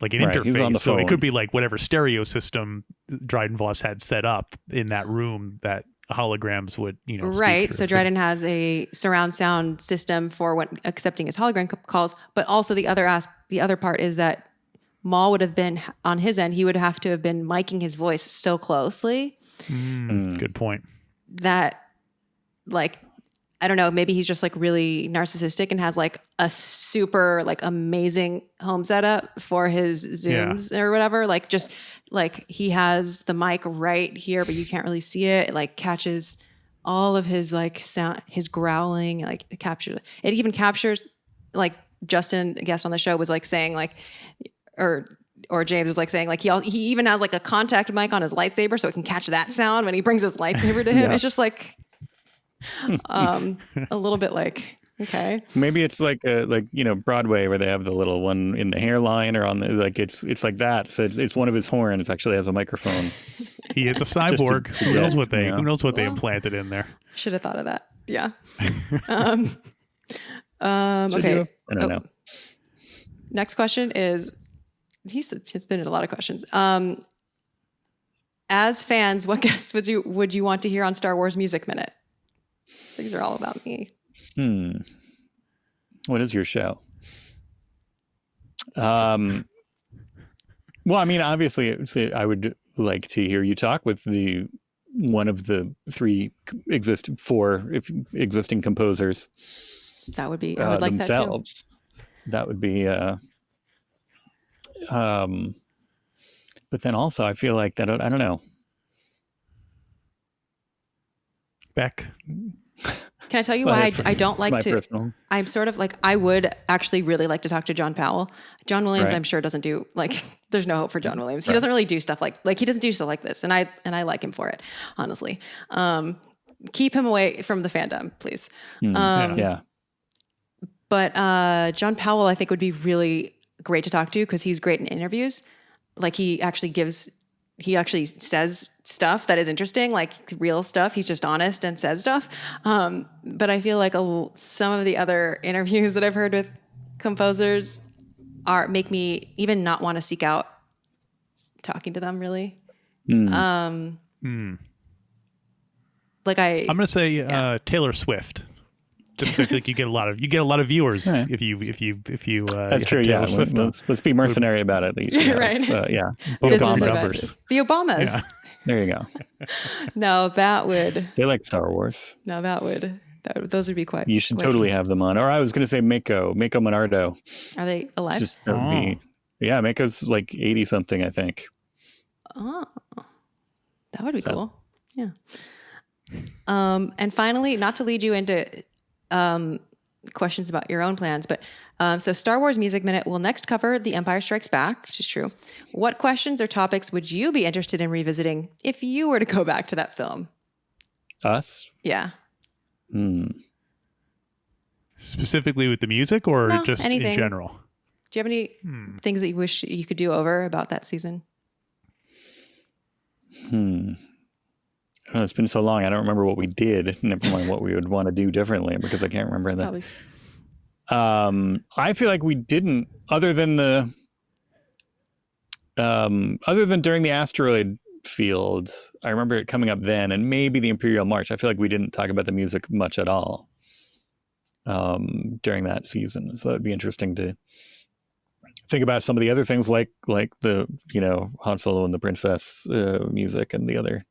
interface, so it could be like whatever stereo system Dryden Voss had set up in that room that holograms would, speak Right. through. So Dryden has a surround sound system for when accepting his hologram calls, but also the other part is that Maul would have been on his end. He would have to have been miking his voice so closely Good point. that, like, I don't know, maybe he's just like really narcissistic and has like a super like amazing home setup for his Zooms or whatever. Like just like he has the mic right here, but you can't really see it. It like catches all of his like sound, his growling, like it even captures, like Justin, a guest on the show, was like saying like, or James was like saying like he even has like a contact mic on his lightsaber so it can catch that sound when he brings his lightsaber to him. It's just like a little bit like, okay, maybe it's like Broadway where they have the little one in the hairline or on the like it's like that. So it's one of his horns actually has a microphone. He is a cyborg. Who knows what they implanted in there? Should have thought of that. Yeah. Okay. I don't know. Next question is, he's been in a lot of questions. As fans, what guests would you want to hear on Star Wars Music Minute? These are all about me. What is your show? Well, I mean, obviously, I would like to hear you talk with one of the four existing composers. That would be. I would like themselves. That would be. But then also, I feel like that. I don't know. Beck. Can I tell you why I don't like to? Personal. I'm sort of like, I would actually really like to talk to John Powell. John Williams, Right. I'm sure doesn't do like. There's no hope for John Williams. He doesn't really do stuff like he doesn't do stuff like this, and I like him for it, honestly. Keep him away from the fandom, please. Yeah. But John Powell, I think, would be really great to talk to because he's great in interviews. Like he actually says stuff that is interesting, like real stuff. He's just honest and says stuff. But I feel like some of the other interviews that I've heard with composers make me even not want to seek out talking to them really. Like I'm going to say Taylor Swift. Just I feel like you get a lot of viewers if you That's true. Yeah, let's be mercenary about it at least. Yeah. Right. Yeah. Business Obama investors. The Obamas. Yeah. There you go. No, that would. They like Star Wars. No, those would be quite. You should totally have them on. Or I was going to say Mako Monardo. Are they alive? That would be. Yeah, Mako's like 80 something, I think. Oh, that would be cool. Yeah. And finally, not to lead you into questions about your own plans, but so Star Wars Music Minute will next cover The Empire Strikes Back, which is true. What questions or topics would you be interested in revisiting if you were to go back to that film? Us? Yeah. Specifically with the music or No, just anything. in general? Do you have any things that you wish you could do over about that season? Oh, it's been so long. I don't remember what we did. Never mind what we would want to do differently because I can't remember that. Probably. I feel like we didn't, other than during the asteroid fields. I remember it coming up then, and maybe the Imperial March. I feel like we didn't talk about the music much at all during that season. So that'd be interesting to think about some of the other things, like the Han Solo and the Princess music and the other.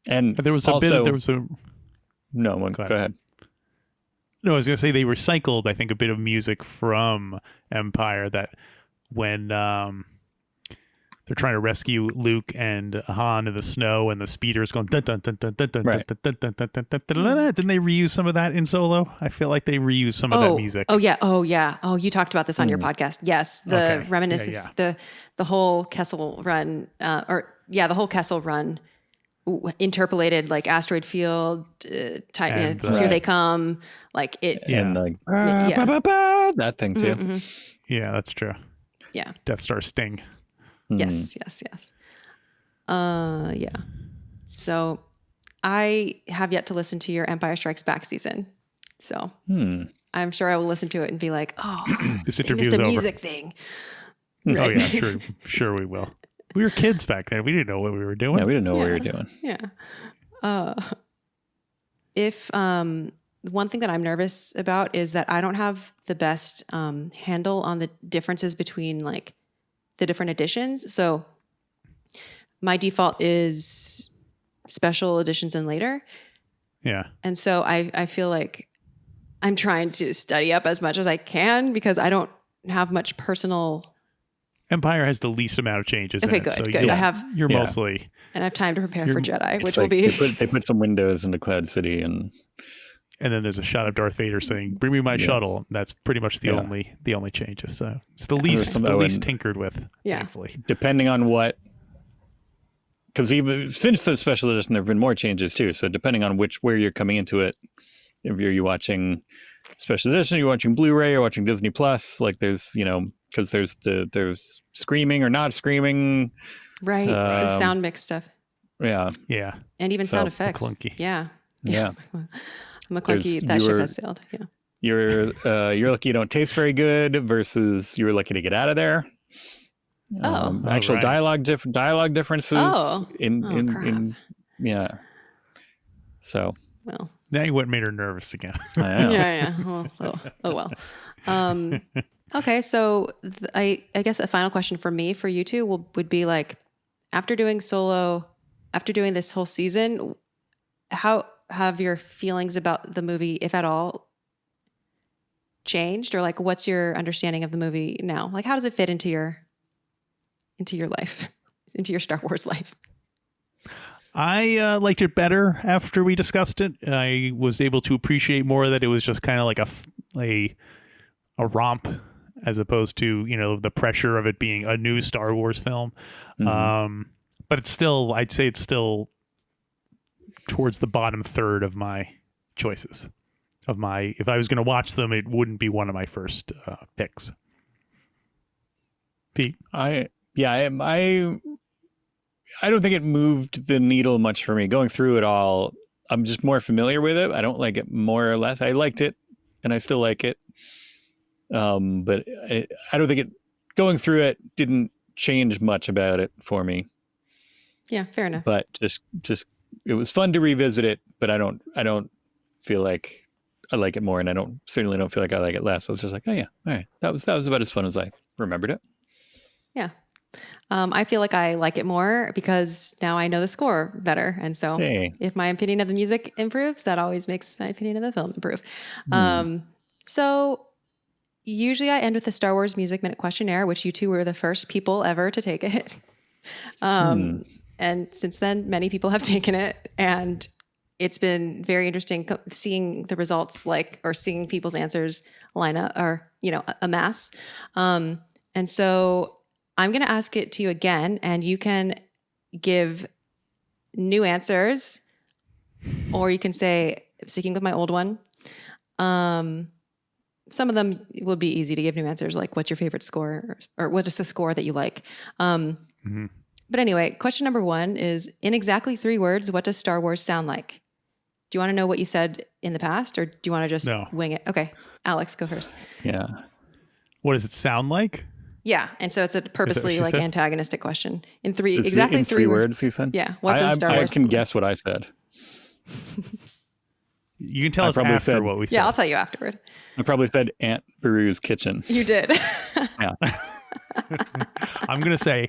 And there was also, go ahead. No, I was going to say they recycled, I think, a bit of music from Empire that when they're trying to rescue Luke and Han in the snow and the speeder's going dun dun dun dun dun dun dun dun dun dun dun dun. Didn't they reuse some of that in Solo? I feel like they reused some of that music. Oh yeah. Oh, you talked about this on your podcast. Yes, the reminiscence, the whole Kessel Run, the whole Kessel Run interpolated like asteroid field, here they come, like it. And like that thing too. Mm-hmm. Yeah, that's true. Yeah. Death Star Sting. Yes. Yeah. So I have yet to listen to your Empire Strikes Back season. So I'm sure I will listen to it and be like, oh, This they interview missed is a over. music thing. Oh yeah, sure we will. We were kids back then. We didn't know what we were doing. Yeah, we didn't know what we were doing. Yeah. If one thing that I'm nervous about is that I don't have the best handle on the differences between like the different editions. So my default is special editions and later. Yeah. And so I feel like I'm trying to study up as much as I can because I don't have much personal. Empire has the least amount of changes. Okay, in good, it, so good. You're mostly. And I have time to prepare for Jedi, which Like will be. they put some windows into Cloud City, and then there's a shot of Darth Vader saying, "Bring me my shuttle." That's pretty much the only changes. So it's the least tinkered with. Yeah. Thankfully. Depending on what, because even since the special edition, there have been more changes too. So depending on where you're coming into it, if you're watching special edition, you're watching Blu-ray, or watching Disney Plus, like there's because there's screaming or not screaming, Right, some sound mix stuff. Yeah, and even sound effects. McClunky. Yeah. McClunky, that ship has sailed. Yeah. You're lucky you don't taste very good versus you're lucky to get out of there. Actual dialogue differences. In So. Well. Now you what made her nervous again. I know. Yeah. Oh well. Okay, so I guess a final question for me for you two would be like, after doing this whole season, how have your feelings about the movie, if at all, changed? Or like, what's your understanding of the movie now? Like, how does it fit into your life, into your Star Wars life? I liked it better after we discussed it. I was able to appreciate more that it was just kind of like a romp, as opposed to the pressure of it being a new Star Wars film. Mm-hmm. But I'd say it's still towards the bottom third of my choices. If I was going to watch them, it wouldn't be one of my first picks. Pete, I don't think it moved the needle much for me. Going through it all, I'm just more familiar with it. I don't like it more or less. I liked it, and I still like it. But I don't think going through it didn't change much about it for me. Yeah, fair enough. But just it was fun to revisit it, but I don't feel like I like it more, and I certainly don't feel like I like it less. I was just like, oh yeah, all right, that was about as fun as I remembered it. Yeah. I feel like I like it more because now I know the score better. And so if my opinion of the music improves, that always makes my opinion of the film improve. So usually I end with the Star Wars Music Minute Questionnaire, which you two were the first people ever to take it. And since then, many people have taken it. And it's been very interesting seeing the results, or seeing people's answers line up or, amass. And so I'm going to ask it to you again, and you can give new answers, or you can say, sticking with my old one. Some of them will be easy to give new answers, like what's your favorite score, or what is the score that you like. But anyway, question number 1 is, in exactly 3 words, what does Star Wars sound like? Do you want to know what you said in the past, or do you want to just wing it? Okay, Alex, go first. Yeah. What does it sound like? Yeah, and so it's a purposely antagonistic question. In three words, you said? Yeah. What does Star Wars? I can guess what I said. You can tell us after what we said. Yeah, I'll tell you afterward. I probably said Aunt Beru's kitchen. You did. Yeah. I'm gonna say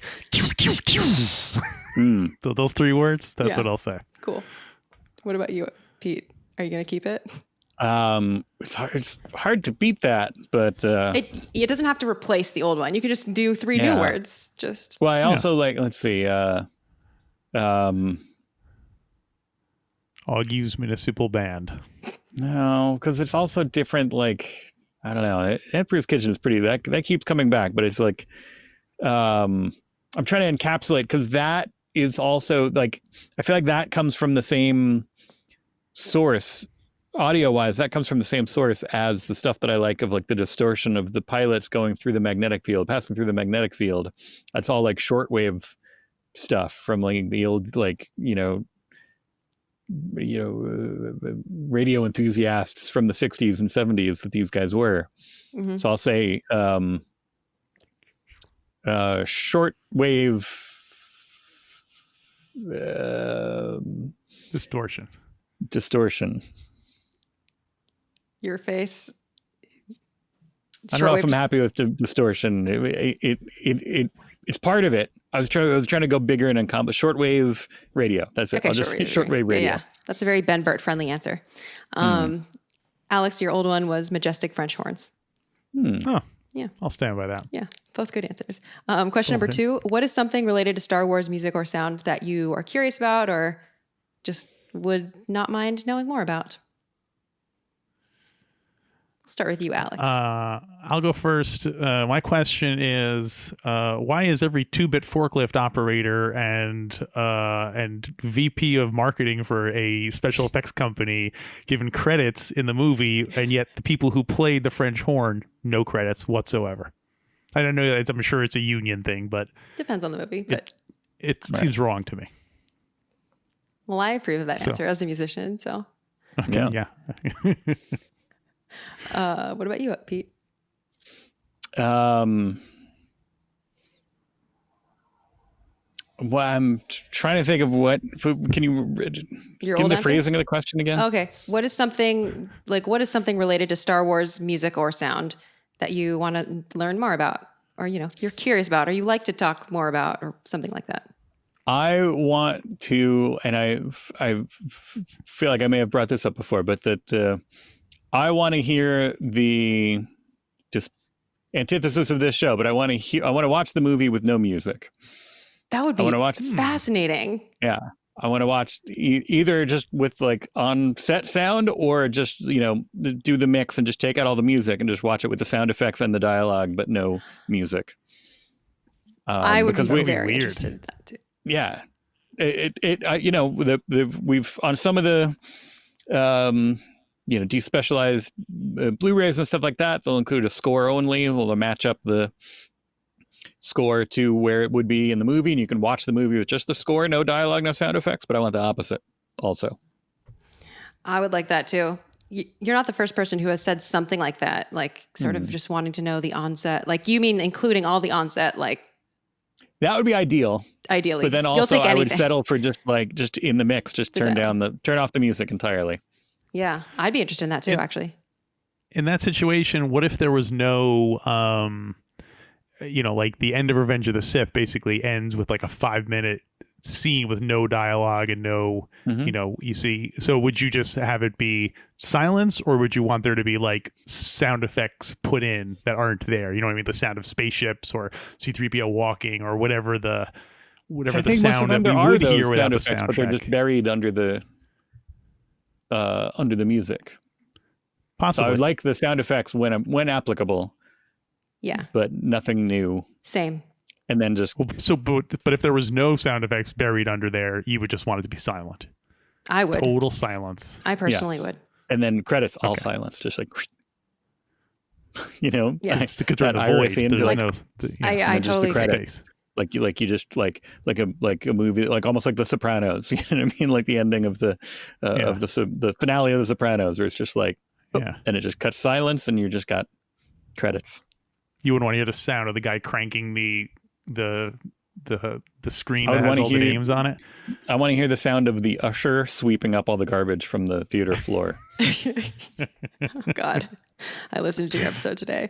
those 3 words. That's what I'll say. Cool. What about you, Pete? Are you gonna keep it? It's hard to beat that, but it doesn't have to replace the old one. You could just do 3 new words. Well, I also let's see, Augie's Municipal Band. No, because it's also different. Like, I don't know. Emperor's Kitchen is pretty. That keeps coming back, but it's like, I'm trying to encapsulate, because that is also like, I feel like that comes from the same source. Audio wise, that comes from the same source as the stuff that I like, of like the distortion of the pilots going through the magnetic field, passing through the magnetic field. That's all like shortwave stuff from like the old, like, radio enthusiasts from the 60s and 70s that these guys were. Mm-hmm. So I'll say shortwave Distortion. Your face. I don't know if I'm happy with the distortion. It's part of it. I was trying to go bigger and encompass shortwave radio. That's it. Okay, I'll just hit shortwave radio. Yeah, that's a very Ben Burt friendly answer. Alex, your old one was majestic French horns. Oh, yeah. I'll stand by that. Yeah, both good answers. Question number 2. What is something related to Star Wars music or sound that you are curious about or just would not mind knowing more about? Let's start with you, Alex. I'll go first. My question is, why is every 2-bit forklift operator and VP of marketing for a special effects company given credits in the movie, and yet the people who played the French horn, no credits whatsoever? I don't know. I'm sure it's a union thing, but depends on the movie. But it seems wrong to me. Well, I approve of that answer as a musician. So. Okay. Yeah. What about you, Pete? Well, I'm trying to think of what. Can you give me the phrasing of the question again? Okay. What is something related to Star Wars music or sound that you want to learn more about, or you're curious about, or you like to talk more about, or something like that? I want to, and I feel like I may have brought this up before, but that I want to hear the just antithesis of this show. But I want to watch the movie with no music. That would be fascinating. Yeah, I want to watch either just with like on set sound, or just do the mix and just take out all the music and just watch it with the sound effects and the dialogue, but no music. I would be very interested in that too. Yeah, we've on some of the despecialized Blu-rays and stuff like that, they'll include a score only. They'll match up the score to where it would be in the movie, and you can watch the movie with just the score, no dialogue, no sound effects. But I want the opposite also. I would like that too. You're not the first person who has said something like that, like sort of just wanting to know the onset. Like, you mean including all the onset, like. That would be ideally. But then also I would settle for just in the mix, just turn off the music entirely. Yeah, I'd be interested in that too, actually. In that situation, what if there was no, like the end of Revenge of the Sith basically ends with like a 5-minute scene with no dialogue and no, you see. So would you just have it be silence, or would you want there to be like sound effects put in that aren't there? You know what I mean? The sound of spaceships or C-3PO walking or whatever the sound that we would hear without the soundtrack. But they're just buried under the music. Possibly. So I would like the sound effects when applicable. Yeah. But nothing new. Same. And then just but if there was no sound effects buried under there, you would just want it to be silent. I would. Total silence. I personally would. And then credits all silence, just like Yes. Because they're in a void. I totally agree. Like you just like a movie, like almost like The Sopranos. You know what I mean? Like the ending of the finale of The Sopranos, where it's just like, and it just cuts silence, and you just got credits. You wouldn't want to hear the sound of the guy cranking the screen that has all the names on it. I want to hear the sound of the usher sweeping up all the garbage from the theater floor. Oh, God, I listened to your episode today.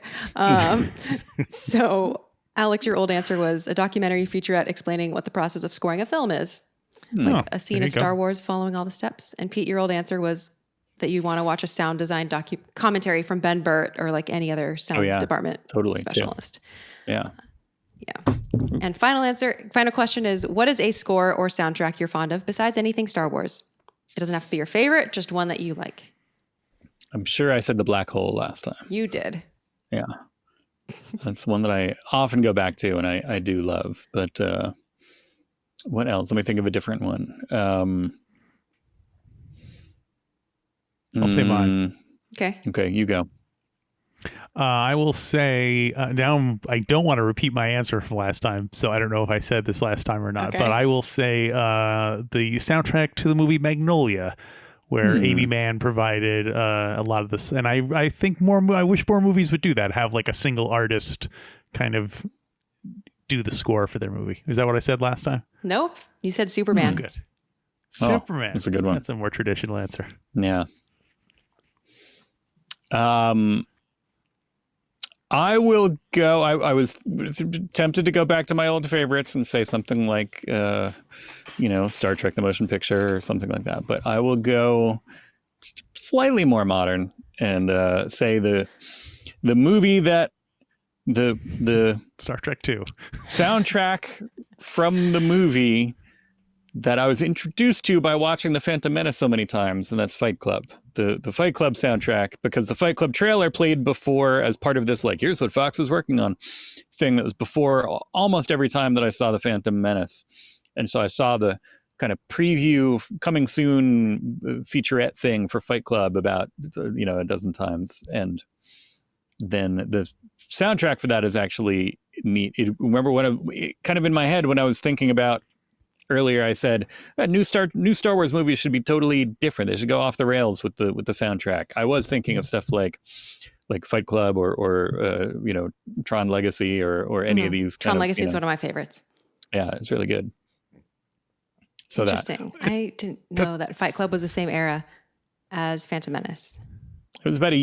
So, Alex, your old answer was a documentary featurette explaining what the process of scoring a film is, like a scene of Star Wars following all the steps. And Pete, your old answer was that you want to watch a sound design commentary from Ben Burt or like any other sound department specialist. Too. Yeah. Yeah. And final question is, what is a score or soundtrack you're fond of besides anything Star Wars? It doesn't have to be your favorite, just one that you like. I'm sure I said The Black Hole last time. You did. Yeah. That's one that I often go back to and I do love. But what else? Let me think of a different one. I'll say mine. Okay, you go. I will say, now I don't want to repeat my answer from last time, so I don't know if I said this last time or not, but I will say the soundtrack to the movie Magnolia, where Amy Mann provided a lot of this. And I think I wish more movies would do that, have like a single artist kind of do the score for their movie. Is that what I said last time? Nope. You said Superman. Good. Oh, Superman. that's a good one. That's a more traditional answer. Yeah. I will go. I was tempted to go back to my old favorites and say something like, Star Trek: The Motion Picture or something like that. But I will go slightly more modern and say the movie that the Star Trek 2 soundtrack from the movie that I was introduced to by watching The Phantom Menace so many times, and that's Fight Club. The Fight Club soundtrack, because the Fight Club trailer played before as part of this, like, here's what Fox is working on thing that was before almost every time that I saw The Phantom Menace. And so I saw the kind of preview coming soon featurette thing for Fight Club about, a dozen times. And then the soundtrack for that is actually neat. Remember kind of in my head when I was thinking about earlier, I said that new Star Wars movies should be totally different. They should go off the rails with the soundtrack. I was thinking of stuff like Fight Club or Tron Legacy or any of these. Tron Legacy is one of my favorites. Yeah, it's really good. So interesting. I didn't know that Fight Club was the same era as Phantom Menace. It was about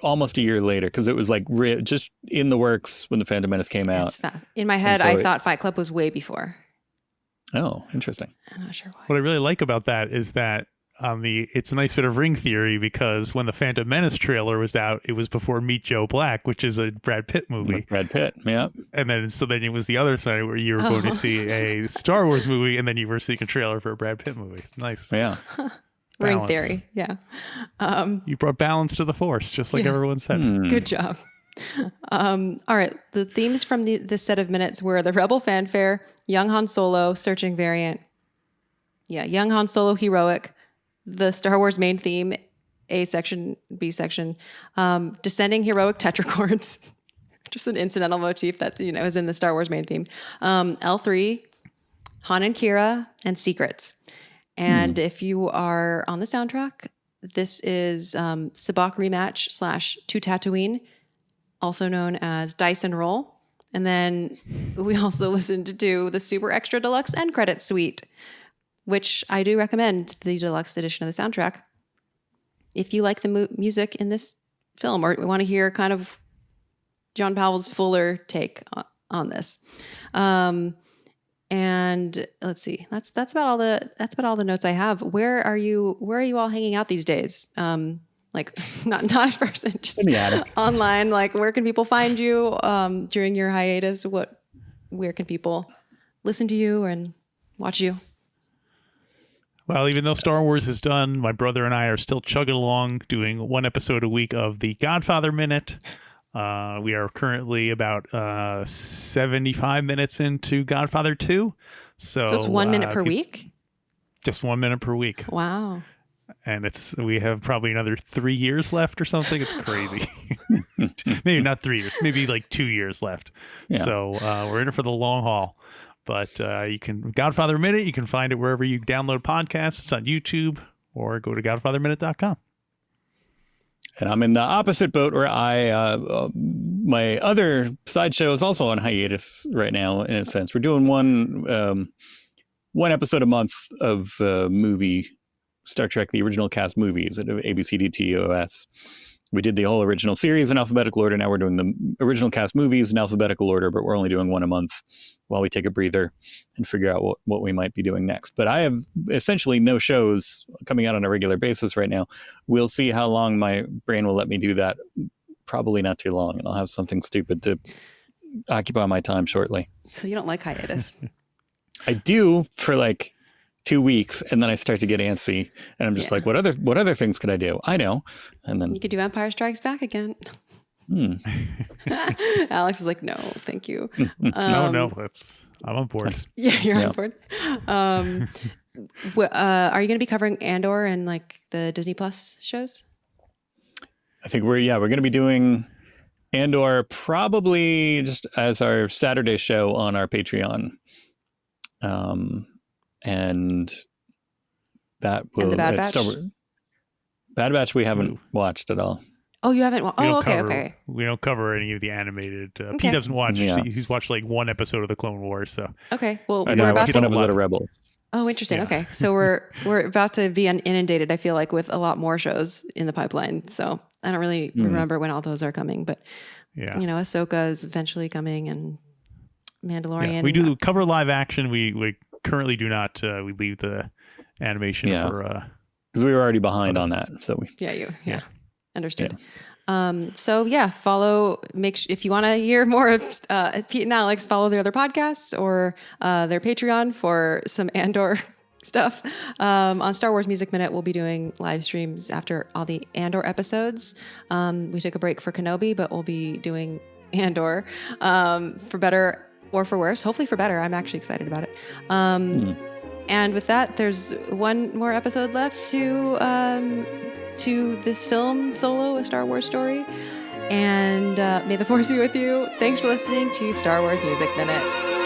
almost a year later, because it was like just in the works when the Phantom Menace came out. That's fast. In my head, I thought Fight Club was way before. Oh, interesting. I'm not sure why. What I really like about that is that it's a nice bit of ring theory, because when the Phantom Menace trailer was out, it was before Meet Joe Black, which is a Brad Pitt movie. With Brad Pitt, yeah. And then it was the other side where you were going to see a Star Wars movie, and then you were seeing a trailer for a Brad Pitt movie. Nice. Yeah. Ring theory, yeah. You brought balance to the Force, just like everyone said. Good job. All right, the themes from this set of minutes were the Rebel fanfare, Young Han Solo, searching variant. Yeah, Young Han Solo heroic, the Star Wars main theme, A section, B section, descending heroic tetrachords, just an incidental motif that is in the Star Wars main theme. L3, Han and Qi'ra, and secrets. And if you are on the soundtrack, this is Sabacc rematch / To Tatooine, also known as Dice and Roll. And then we also listened to the super extra deluxe end credit suite, which I do recommend, the deluxe edition of the soundtrack. If you like the music in this film, or want to hear kind of John Powell's fuller take on this. And let's see, that's about all the notes I have. Where are you all hanging out these days? Like not in person, just online. Like, where can people find you during your hiatus? Where can people listen to you and watch you? Well, even though Star Wars is done, my brother and I are still chugging along, doing one episode a week of the Godfather Minute. We are currently about 75 minutes into Godfather 2. So it's 1 minute per week? Just 1 minute per week. Wow. And we have probably another 3 years left or something. It's crazy. Maybe not 3 years, maybe like 2 years left. Yeah. So we're in it for the long haul. But Godfather Minute, you can find it wherever you download podcasts. It's on YouTube, or go to godfatherminute.com. And I'm in the opposite boat, where my other sideshow is also on hiatus right now, in a sense. We're doing one episode a month of movie Star Trek, the original cast movies at ABCDTOS. We did the whole original series in alphabetical order. Now we're doing the original cast movies in alphabetical order, but we're only doing one a month while we take a breather and figure out what we might be doing next. But I have essentially no shows coming out on a regular basis right now. We'll see how long my brain will let me do that. Probably not too long, and I'll have something stupid to occupy my time shortly. So you don't like hiatus? I do for like 2 weeks, and then I start to get antsy, and I'm just like, what other things could I do? I know. And then you could do Empire Strikes Back again. Alex is like, no, thank you. No, I'm on board. Yeah, you're on board. Are you going to be covering Andor and like the Disney Plus shows? I think we're going to be doing Andor probably just as our Saturday show on our Patreon. And that will... And the Bad Batch? Bad Batch we haven't watched at all. Oh, you haven't? We Oh, don't okay, cover, okay. We don't cover any of the animated. P Okay. doesn't watch. Yeah. He's watched like one episode of the Clone Wars. So Okay. Well, I know. we're I about watched one to. episode of Rebels. Oh, interesting. Yeah. Okay, so we're about to be inundated. I feel like with a lot more shows in the pipeline. So I don't really remember when all those are coming, but yeah, Ahsoka is eventually coming, and Mandalorian. yeah. We do cover live action. We currently do not. We leave the animation for. Because we were already behind on that, so we. Yeah. Understood. So follow. If you want to hear more of Pete and Alex, follow their other podcasts or their Patreon for some Andor stuff. On Star Wars Music Minute, we'll be doing live streams after all the Andor episodes. We took a break for Kenobi, but we'll be doing Andor for better or for worse. Hopefully for better. I'm actually excited about it. And with that, there's one more episode left to this film, Solo, A Star Wars Story. And may the Force be with you. Thanks for listening to Star Wars Music Minute.